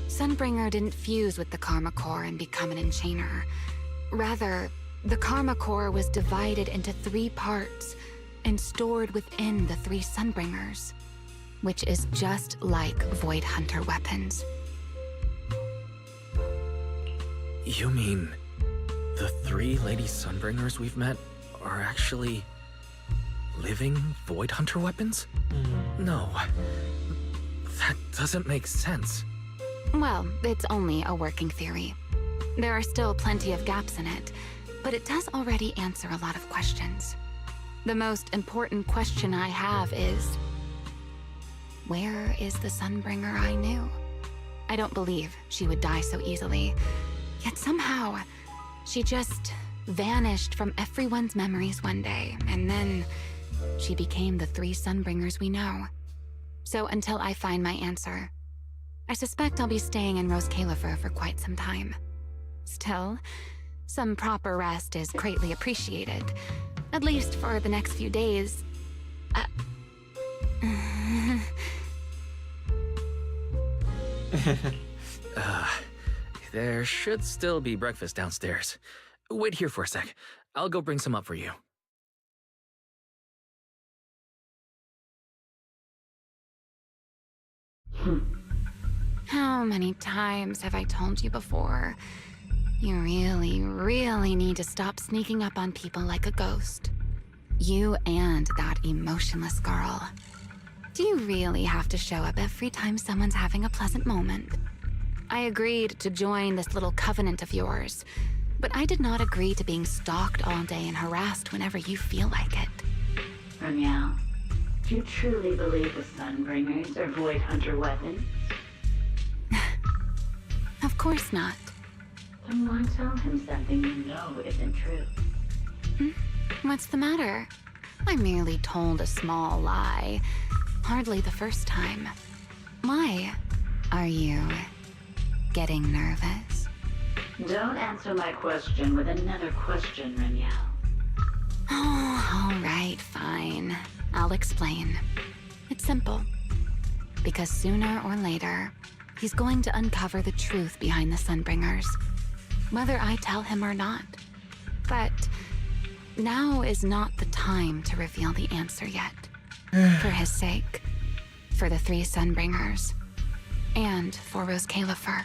Sunbringer didn't fuse with the karma core and become an enchainer. Rather, the karma core was divided into 3 parts and stored within the 3 Sunbringers, which is just like Void Hunter weapons. You mean the 3 Lady Sunbringers we've met are actually living Void Hunter weapons? No, that doesn't make sense. Well, it's only a working theory. There are still plenty of gaps in it, but it does already answer a lot of questions. The most important question I have is, where is the Sunbringer I knew? I don't believe she would die so easily, yet somehow she just vanished from everyone's memories one day, and then she became the 3 Sunbringers we know. So until I find my answer, I suspect I'll be staying in Rose Califer for quite some time. Still, some proper rest is greatly appreciated, at least for the next few days. There should still be breakfast downstairs. Wait here for a sec. I'll go bring some up for you. How many times have I told you before? You really, really need to stop sneaking up on people like a ghost. You and that emotionless girl. Do you really have to show up every time someone's having a pleasant moment? I agreed to join this little covenant of yours, but I did not agree to being stalked all day and harassed whenever you feel like it. Remiel, do you truly believe the Sunbringers are Void Hunter weapons? Of course not. Then why tell him something you know isn't true? What's the matter? I merely told a small lie. Hardly the first time. Why? Are you getting nervous? Don't answer my question with another question, Remiel. Oh, all right, fine. I'll explain. It's simple. Because sooner or later, he's going to uncover the truth behind the Sunbringers. Whether I tell him or not, Now is not the time to reveal the answer yet. For his sake, for the 3 Sunbringers, and for Rose Califer.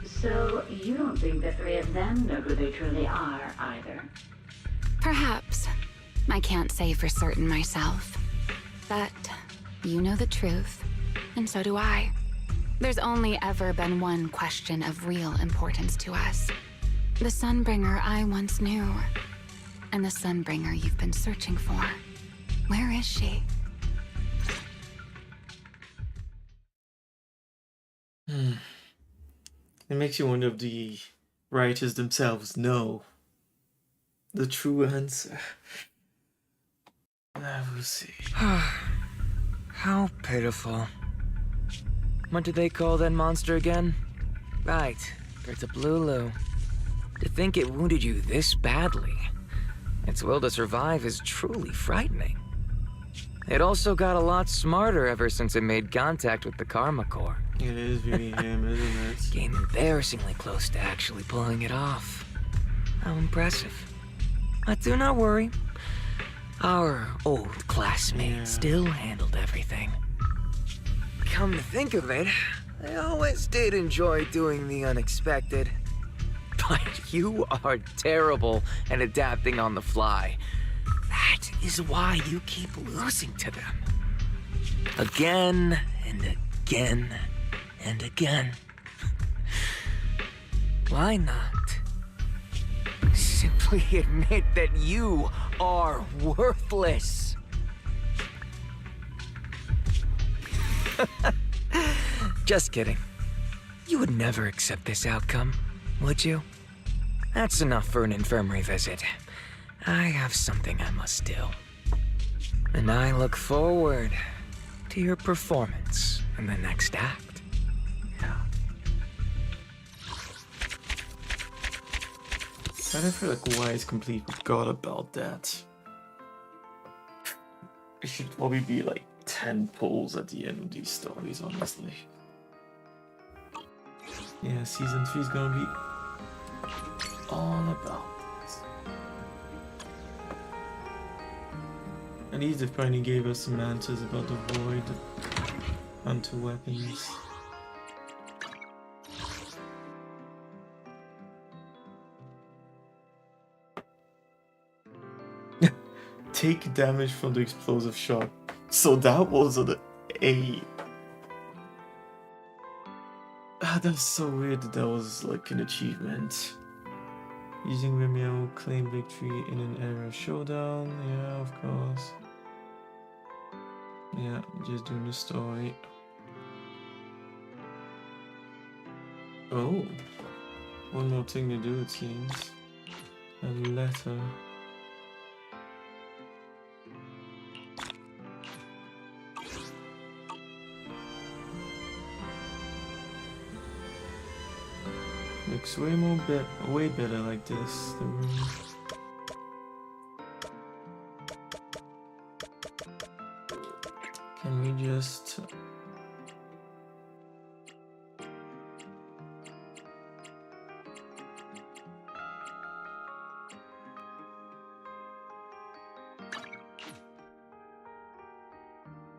So, you don't think the 3 of them know who they truly are, either? Perhaps. I can't say for certain myself. But you know the truth, and so do I. There's only ever been one question of real importance to us. The Sunbringer I once knew, and the Sunbringer you've been searching for. Where is she? It makes you wonder if the writers themselves know the true answer. We'll see. How pitiful. What did they call that monster again? Right, Bertablulu. To think it wounded you this badly. Its will to survive is truly frightening. It also got a lot smarter ever since it made contact with the Karma Core. It is really him, isn't it? Came embarrassingly close to actually pulling it off. How impressive. But do not worry. Our old classmate still handled everything. Come to think of it, I always did enjoy doing the unexpected. But you are terrible at adapting on the fly. That is why you keep losing to them. Again and again and again. Why not? Simply admit that you are worthless. Just kidding. You would never accept this outcome, would you? That's enough for an infirmary visit. I have something I must do. And I look forward to your performance in the next act. I don't feel like Wise completely forgot about that. It should probably be like 10 pulls at the end of these stories, honestly. Yeah, season 3 is gonna be all about this. At least they finally gave us some answers about the void hunter weapons. Take damage from the explosive shock. So that was an A. That's so weird that was like an achievement. Using Remio, claim victory in an area showdown. Yeah, of course. Yeah, just doing the story. Oh. One more thing to do, it seems. A letter. Looks way better like this, the room. Can we just...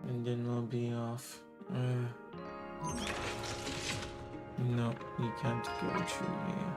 And then we'll be off. No, you can't go through here.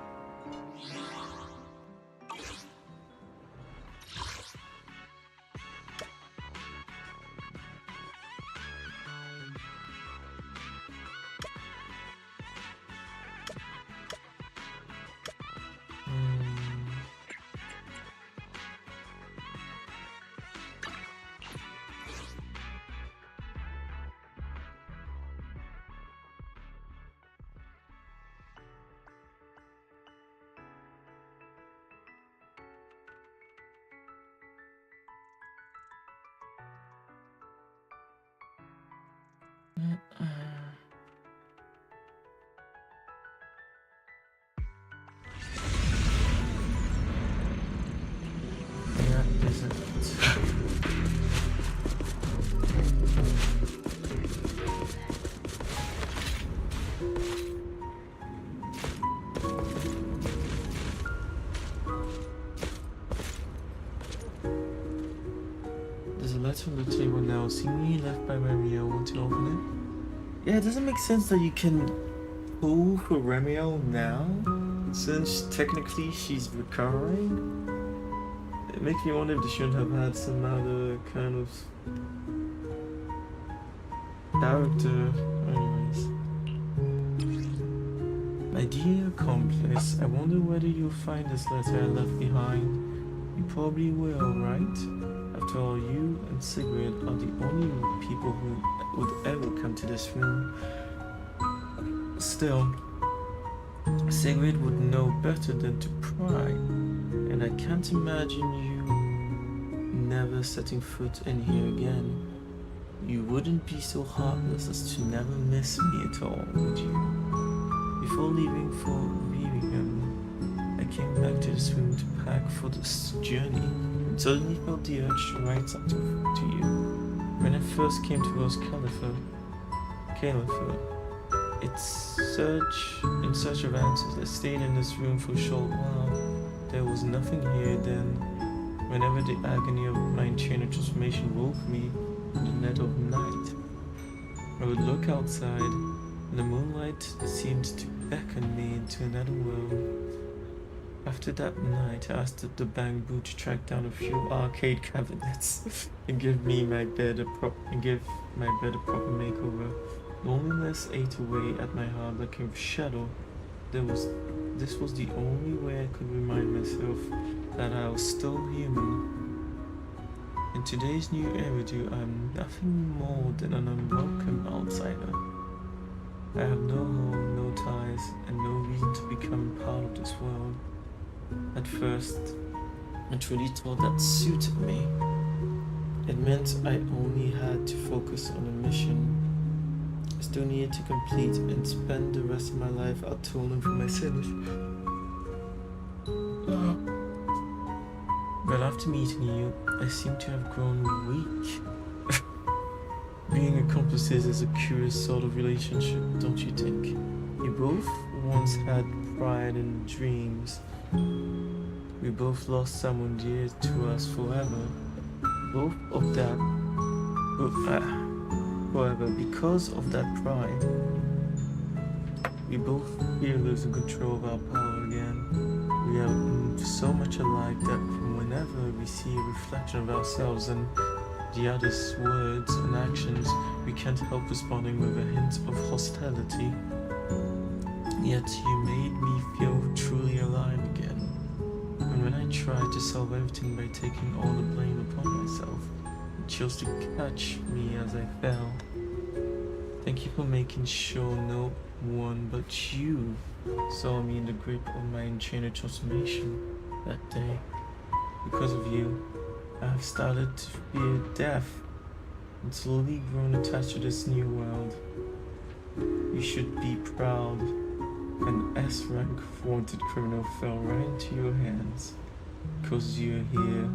letter on the table now, seemingly left by Romeo. Want to open it? Yeah, it doesn't make sense that you can pull for Romeo now, since technically she's recovering. It makes me wonder if they shouldn't have had some other kind of character. Anyways. My dear accomplice, I wonder whether you'll find this letter I left behind. You probably will, right? After all, you and Sigrid are the only people who would ever come to this room. Still, Sigrid would know better than to pry, and I can't imagine you never setting foot in here again. You wouldn't be so heartless as to never miss me at all, would you? Before leaving for Birmingham, I came back to this room to pack for this journey, and suddenly felt the urge to write something to you. When I first came to Rose Caliphate, in search of answers, I stayed in this room for a short while. There was nothing here then. Whenever the agony of my internal transformation woke me in the dead of night, I would look outside, and the moonlight seemed to beckon me into another world. After that night, I asked the bamboo to track down a few arcade cabinets and give my bed a proper makeover. Loneliness ate away at my heart like a shadow. This was the only way I could remind myself that I was still human. In today's new Eridu, I'm nothing more than an unwelcome outsider. I have no home, no ties, and no reason to become part of this world. At first, I truly thought that suited me. It meant I only had to focus on a mission I still needed to complete and spend the rest of my life atoning for my sins. But after meeting you, I seem to have grown weak. Being accomplices is a curious sort of relationship, don't you think? We both once had pride and dreams. We both lost someone dear to us forever. However, because of that pride, we both fear losing control of our power again. We are so much alike that whenever we see a reflection of ourselves and the other's words and actions, we can't help responding with a hint of hostility. Yet you made me feel truly alive again. And when I tried to solve everything by taking all the blame upon myself, you chose to catch me as I fell. Thank you for making sure no one but you saw me in the grip of my enchanted transformation that day. Because of you, I have started to fear death and slowly grown attached to this new world. You should be proud. An S-rank wanted criminal fell right into your hands because you're here.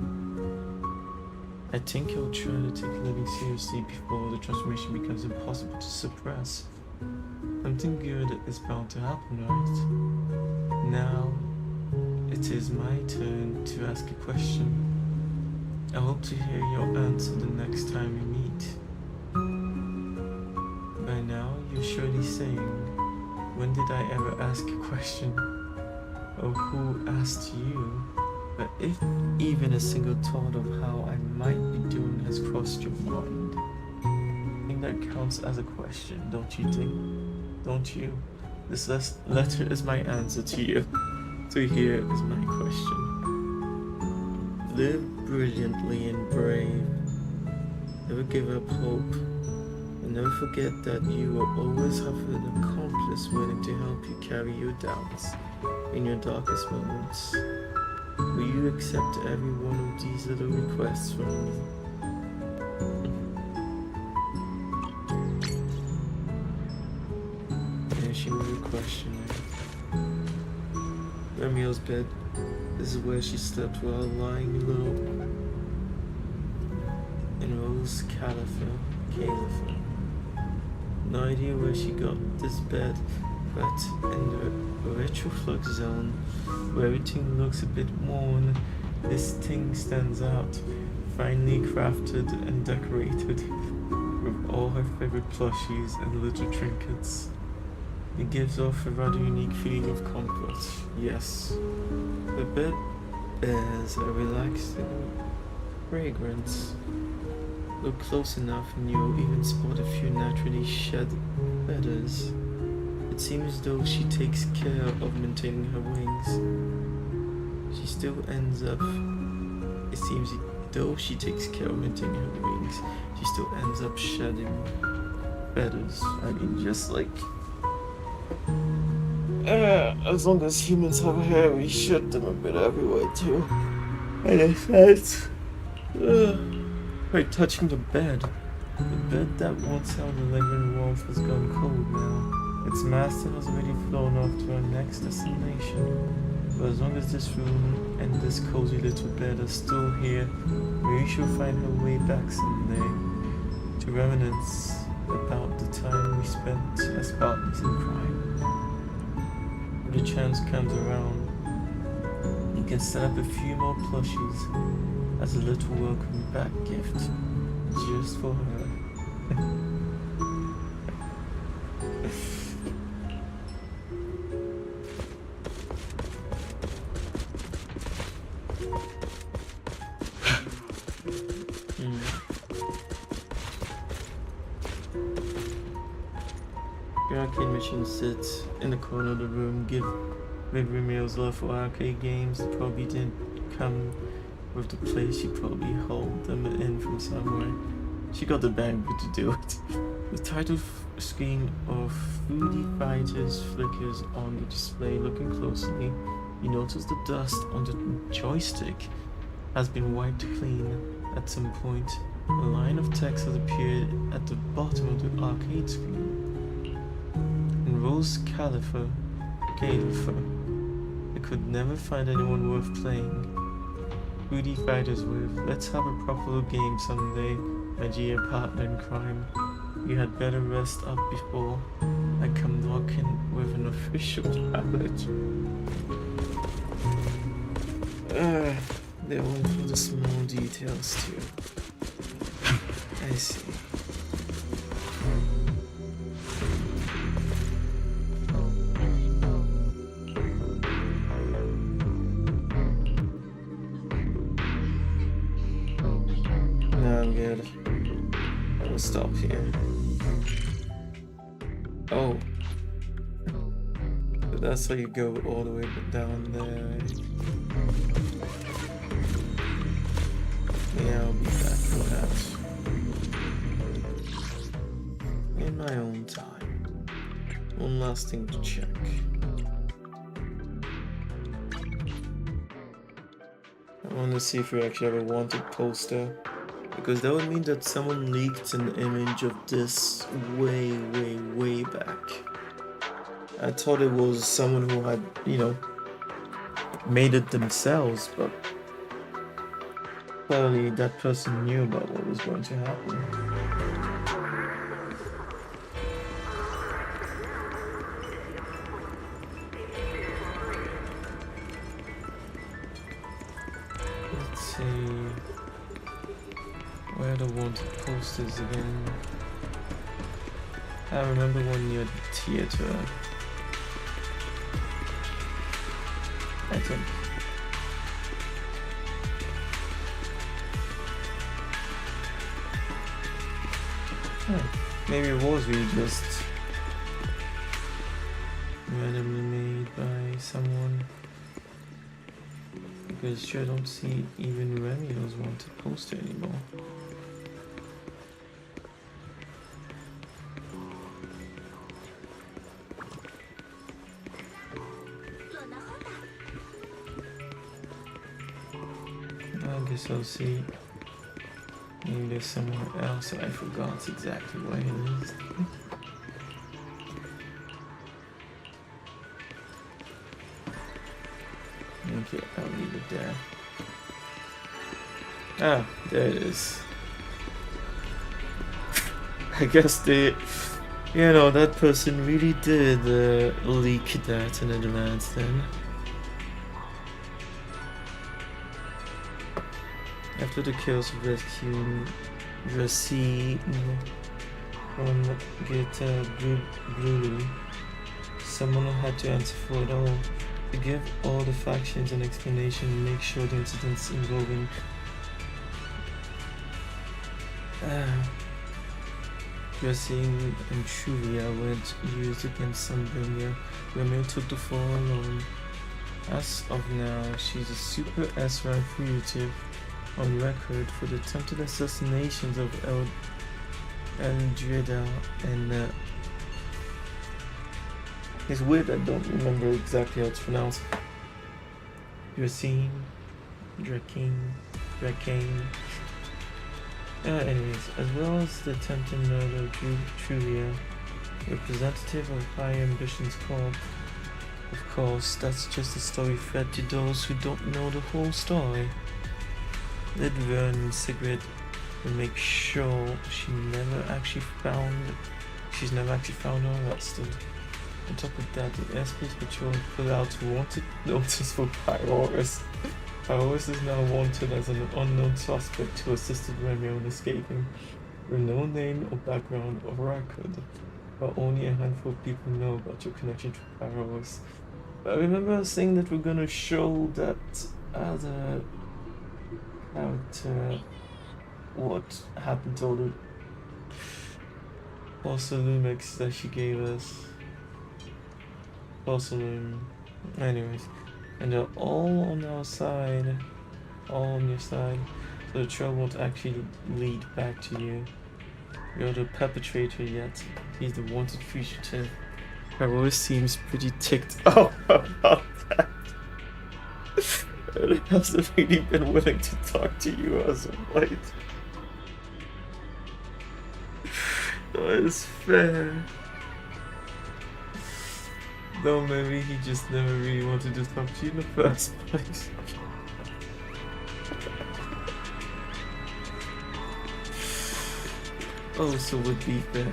I think you'll try to take living seriously before the transformation becomes impossible to suppress. Something good is bound to happen, right? Now, it is my turn to ask a question. I hope to hear your answer the next time we meet. By now, you're surely saying, when did I ever ask a question? Or who asked you? But if even a single thought of how I might be doing has crossed your mind, I think that counts as a question, don't you think? Don't you? This letter is my answer to you. So here is my question. Live brilliantly and brave. Never give up hope. And never forget that you will always have an accomplice willing to help you carry your doubts in your darkest moments. Will you accept every one of these little requests from me? There she was questioning. Romeo's bed. This is where she slept while lying low in Rose Caliphate. No idea where she got this bed, but in the retroflux zone, where everything looks a bit worn, this thing stands out. finely crafted and decorated with all her favorite plushies and little trinkets. It gives off a rather unique feeling of comfort. Yes, the bed bears a relaxing fragrance. Look close enough and you'll even spot a few naturally shed feathers. It seems as though she takes care of maintaining her wings. She still ends up... It seems though she takes care of maintaining her wings, she still ends up shedding feathers. I mean, just like... as long as humans have hair, we shed them a bit everywhere too. And it says... Right, touching the bed. The bed that once held the living warmth has gone cold now. Its master has already flown off to our next destination. But as long as this room and this cozy little bed are still here, maybe she'll find her way back someday to reminisce about the time we spent as partners in crime. When the chance comes around, you can set up a few more plushies as a little welcome back gift just for her. The arcade machine sits in the corner of the room. Give Remiel's love for arcade games. It probably didn't come with the place. She probably hauled them in from somewhere. She got the bandwidth to do it. The title screen of Foodie Fighters flickers on the display. Looking closely, you notice the dust on the joystick has been wiped clean at some point. A line of text has appeared at the bottom of the arcade screen. In Rose Califer, I could never find anyone worth playing Foodie Fighters with. Let's have a proper game someday, my dear partner in crime. You had better rest up before I come knocking with an official challenge. They're all for the small details too. I see. No, I'm good. I will stop here. Oh. So that's how you go all the way down there. Yeah, I'll be back for that. In my own time. One last thing to check. I want to see if we actually have a wanted poster. Because that would mean that someone leaked an image of this way back. I thought it was someone who had, you know, made it themselves, but clearly that person knew about what was going to happen. Let's see. Where are the wanted posters again? I remember one near the theater. I think. Maybe it was really just randomly made by someone. Because sure, I don't see even Remiel's wanted poster anymore. I guess I'll see. Maybe there's somewhere else that I forgot exactly where it is. Okay, I'll leave it there. Ah, there it is. I guess they, you know, that person really did leak that in advance then. After the chaos of rescuing Jodie from Geta Blue, someone had to answer for it all. To give all the factions an explanation and make sure the incidents involving Jodie and Truvia weren't used against Sunbringer. Romeo took the fall alone. As of now, she's a super S-rank fugitive on record for the attempted assassinations of Eldreda and it's weird I don't remember exactly how it's pronounced. Drakane. Anyways, as well as the attempted murder of Truvia, representative of High Ambitions Corp. Of course, that's just a story fed to those who don't know the whole story. Lidvern and Sigrid will make sure she's never actually found or arrested. On top of that, the airspace patrol put out a wanted notice for Pyroris. Pyroris is now wanted as an unknown suspect who assisted Romeo in escaping, with no name or background or record. But only a handful of people know about your connection to Pyroris. I remember saying that we're gonna show that other character what happened to all the Porcelainics that she gave us. Porcelain. Anyways. And they're all on our side. All on your side. So the trail won't actually lead back to you. You're the perpetrator yet. He's the wanted fugitive. Pyroris seems pretty ticked off about that. It hasn't really been willing to talk to you as of late. That is fair. Though maybe he just never really wanted to talk to you in the first place. Also would be fair.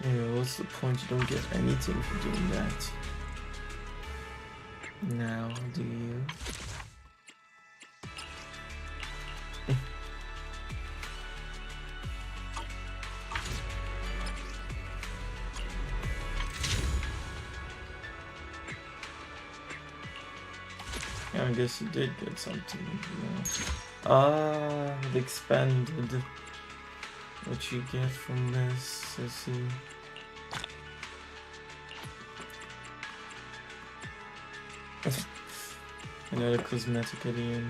Yeah, what's the point? You don't get anything for doing that. Now, do you? Yeah, I guess you did get something. Yeah. Ah, it expanded. What you get from this, I see. Another cosmetic alien.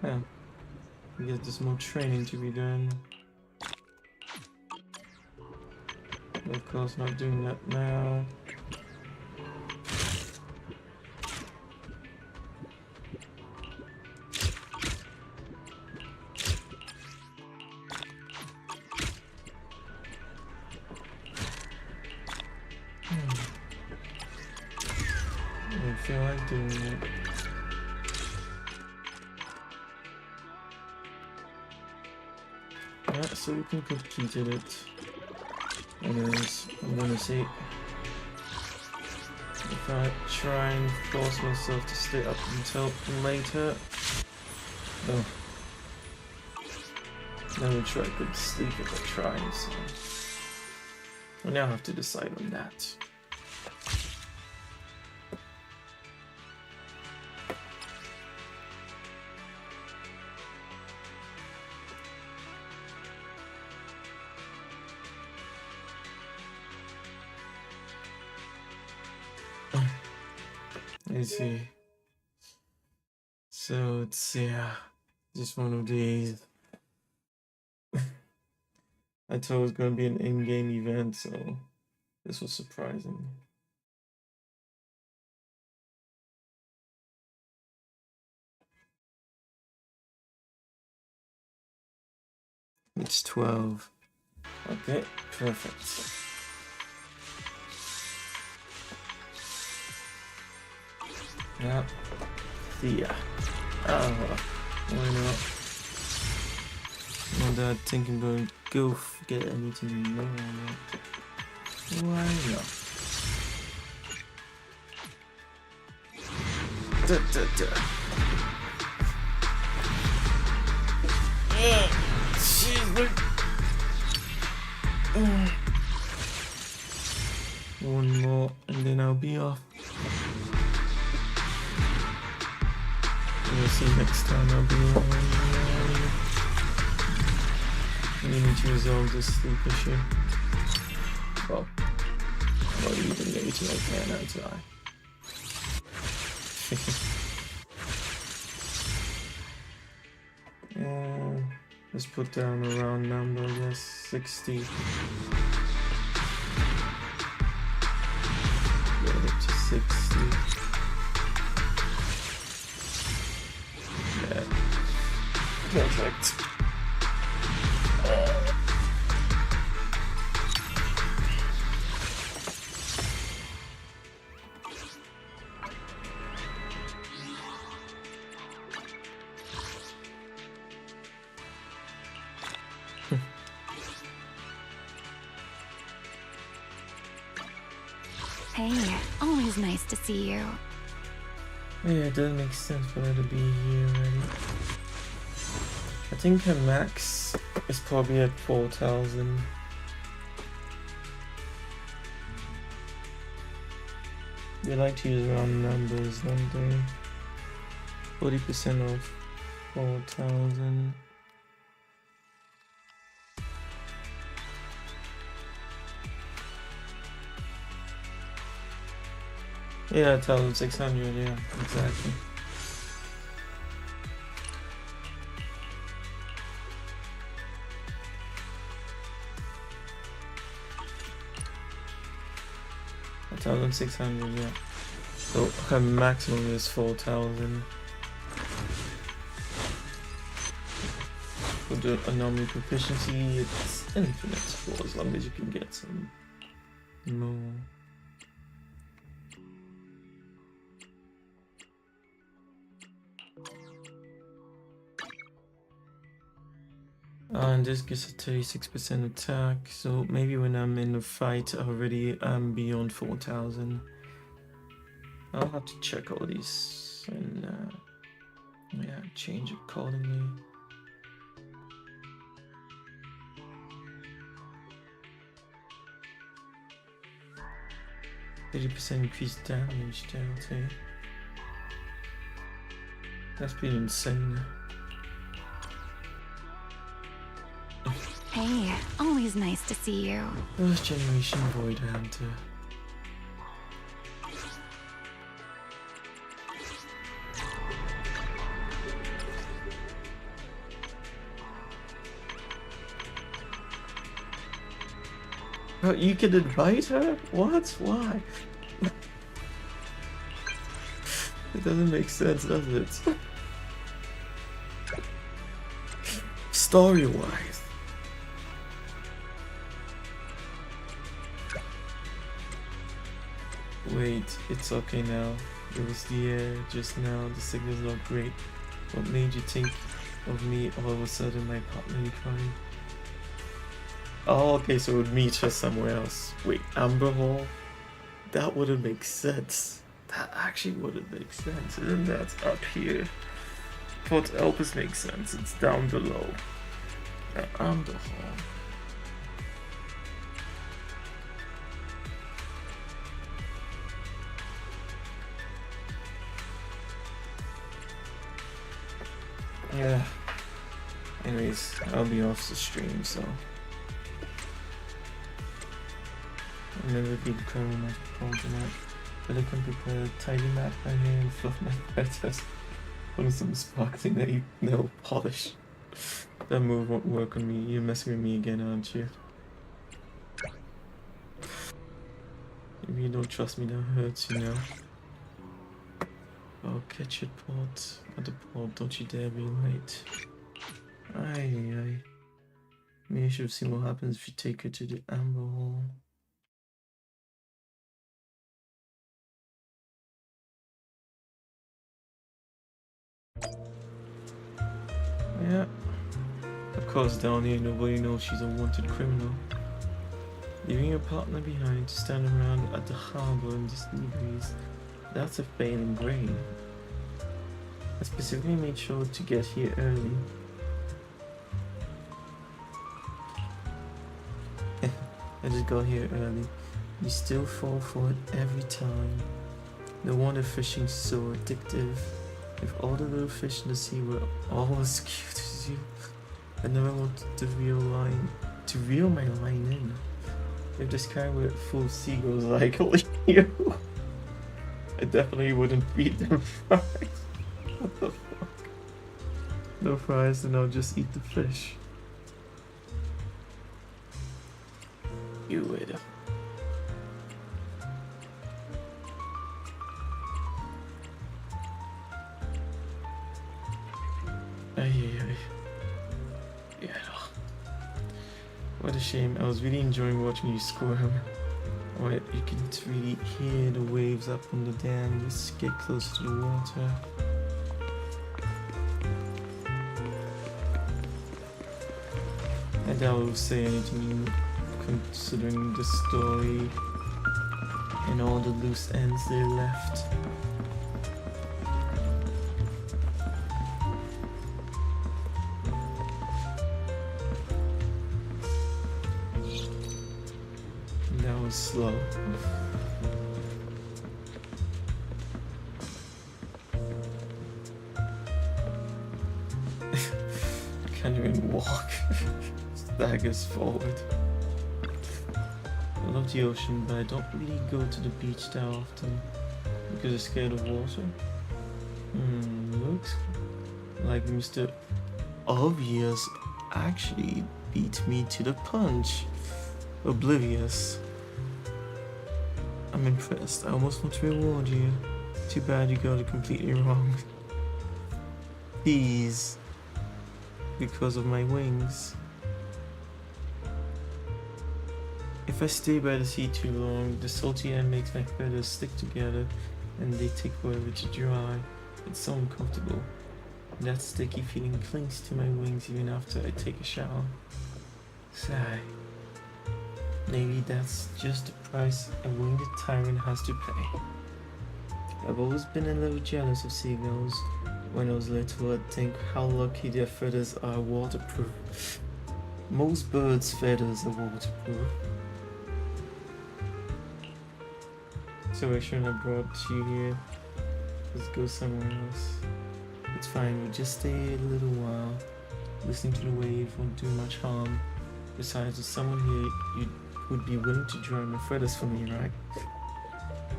Yeah. I guess there's more training to be done. But of course, not doing that now. I feel like doing it. Yeah, so we can completed it. Anyways, I'm gonna see if I try and force myself to stay up until later. Oh. Never try to go to sleep if I try, so I now have to decide on that. I see. So it's just one of these. I thought it was gonna be an in-game event, so this was surprising. It's 12. Okay, perfect. Yeah. Yeah. Why not? Not that thinking going to go get anything more on it. Why not? One more and then I'll be off. We'll see next time I'll be on. We need to resolve this sleep issue. Well, not even later I can until I. Let's put down a round number, I guess 60. Get it to 60. Yeah. Perfect. Hey, always nice to see you. Yeah, it doesn't make sense for her to be here already. I think her max is probably at 4,000. They like to use round numbers, don't they? 40% of 4,000. Yeah, 1,600, yeah, exactly. $1,600, yeah. So her maximum is 4,000. For the anomaly proficiency, it's infinite for as long as you can get some more. And this gives a 36% attack, so maybe when I'm in the fight already I'm beyond 4,000. I'll have to check all these and yeah, change accordingly. %30 increased damage penalty. That's pretty insane. Hey, always nice to see you. First generation Void Hunter. Bro, you could invite her? What? Why? It doesn't make sense, does it? Story-wise. Wait, it's okay now. It was the air just now. The signal's not great. What made you think of me all of a sudden, my partner in crime? Oh, okay, so we'd meet her somewhere else. Wait, Amber Hall? That wouldn't make sense. That actually wouldn't make sense. Isn't that up here? Port Elpis makes sense. It's down below. Amber Hall. Yeah. Anyways, I'll be off the stream, so I'll never be becoming my phone tonight. But I can prepare a tidy map by hand and fluff my feathers. Put some sparkling nail polish. That move won't work on me. You're messing with me again, aren't you? Maybe you don't trust me, that hurts, you know. Oh, catch it, Port. At the port, don't you dare be late. Aye, aye. Maybe I should have seen what happens if you take her to the Amber Hall. Yeah. Of course, down here, nobody knows she's a wanted criminal. Leaving your partner behind to stand around at the harbor in the sea breeze, that's a failing grade. I specifically made sure to get here early. I just got here early. You still fall for it every time. No wonder fishing's so addictive. If all the little fish in the sea were all as cute as you, I never wanted to reel my line in. If the sky were full of seagulls like you, I definitely wouldn't feed them fries. What the fuck? No fries, then I'll just eat the fish. You would. Yeah. What a shame. I was really enjoying watching you squirm. Oh, you can really hear the waves up on the dam. Just get close to the water. I doubt I will say anything considering the story and all the loose ends they left. That was slow. Can't even walk. Staggers forward. I love the ocean, but I don't really go to the beach that often because I'm scared of water. Looks like Mr. Obvious actually beat me to the punch. Oblivious. I'm impressed. I almost want to reward you. Too bad you got it completely wrong. These. Because of my wings. If I stay by the sea too long, the salty air makes my feathers stick together and they take forever to dry. It's so uncomfortable. That sticky feeling clings to my wings even after I take a shower. Sigh. Maybe that's just the price a winged tyrant has to pay. I've always been a little jealous of seagulls. When I was little, I'd think how lucky their feathers are waterproof. Most birds' feathers are waterproof. So I shouldn't have brought you here. Let's go somewhere else. It's fine, we'll just stay a little while. Listening to the waves won't do much harm. Besides, there's someone here you would be willing to dry my feathers for me, right?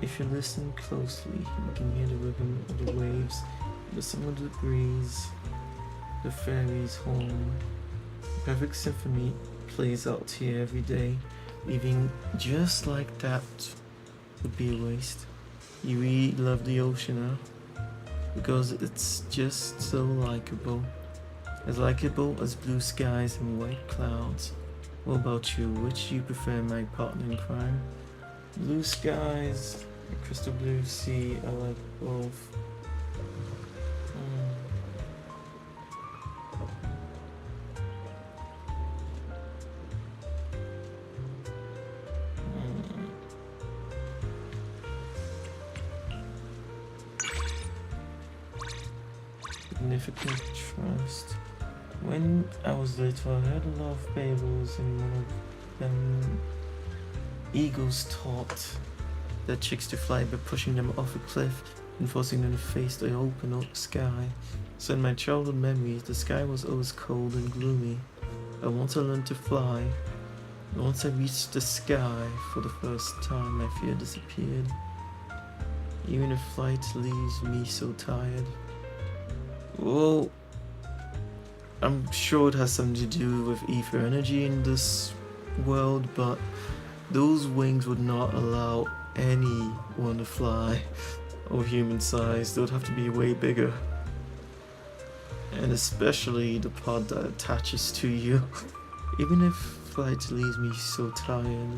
If you listen closely, you can hear the rhythm of the waves, the sound of the breeze, the fairies' home. The perfect symphony plays out here every day. Leaving just like that would be a waste. You really love the ocean, huh? Because it's just so likable. As likable as blue skies and white clouds. What about you? Which do you prefer, my partner in crime? Blue skies, a crystal blue sea, I like both. Significant trust. When I was little, I heard a lot of fables, and one of them, eagles taught their chicks to fly by pushing them off a cliff and forcing them to face the open sky. So in my childhood memories, the sky was always cold and gloomy. I once I learned to fly, and once I reached the sky for the first time, my fear disappeared. Even if flight leaves me so tired. Well, I'm sure it has something to do with ether energy in this world, but those wings would not allow anyone to fly or human size. They would have to be way bigger. And especially the part that attaches to you. Even if flight leaves me so tired,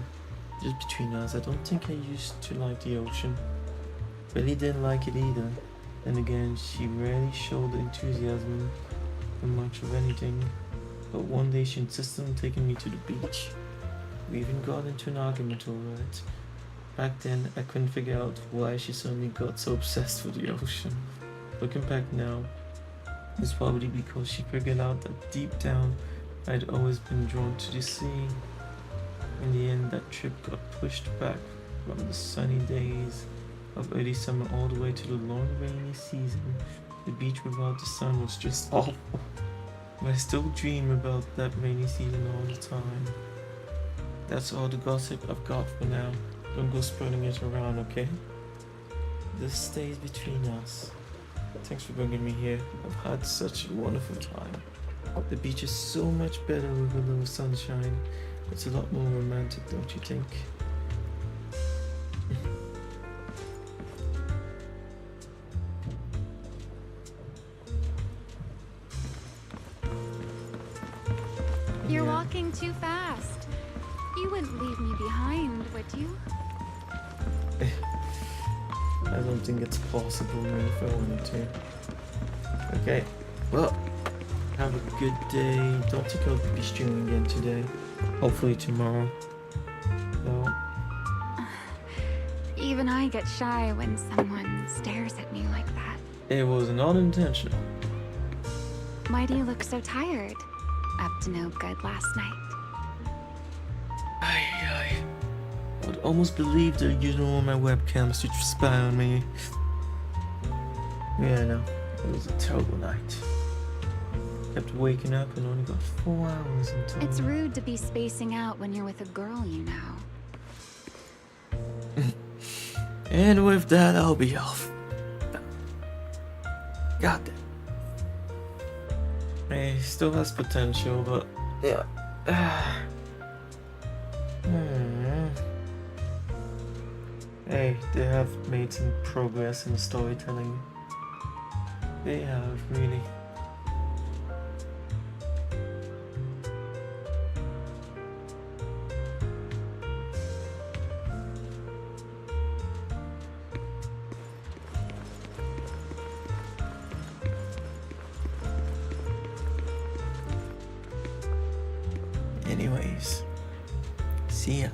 just between us, I don't think I used to like the ocean. Really didn't like it either. And again, she rarely showed enthusiasm for much of anything. But one day she insisted on taking me to the beach. We even got into an argument over it. Back then, I couldn't figure out why she suddenly got so obsessed with the ocean. Looking back now, it's probably because she figured out that deep down, I'd always been drawn to the sea. In the end, that trip got pushed back from the sunny days of early summer all the way to the long rainy season. The beach without the sun was just awful. But I still dream about that rainy season all the time. That's all the gossip I've got for now. Don't go spreading it around, okay? This stays between us. Thanks for bringing me here. I've had such a wonderful time. The beach is so much better with a little sunshine. It's a lot more romantic, don't you think? You're walking too fast. You wouldn't leave me behind, would you? I don't think it's possible if I wanted to. Okay, well, have a good day. Don't think I'll be streaming again today. Hopefully tomorrow. No. Even I get shy when someone stares at me like that. It was not intentional. Why do you look so tired? Up to no good last night. I would almost believe they're using all my webcams to spy on me. Yeah, no, it was a terrible night. Kept waking up and only got 4 hours until... It's rude to be spacing out when you're with a girl you know. And with that, I'll be off. God damn. He still has potential, but yeah. Hey, they have made some progress in the storytelling. They have, really. Anyways, see ya.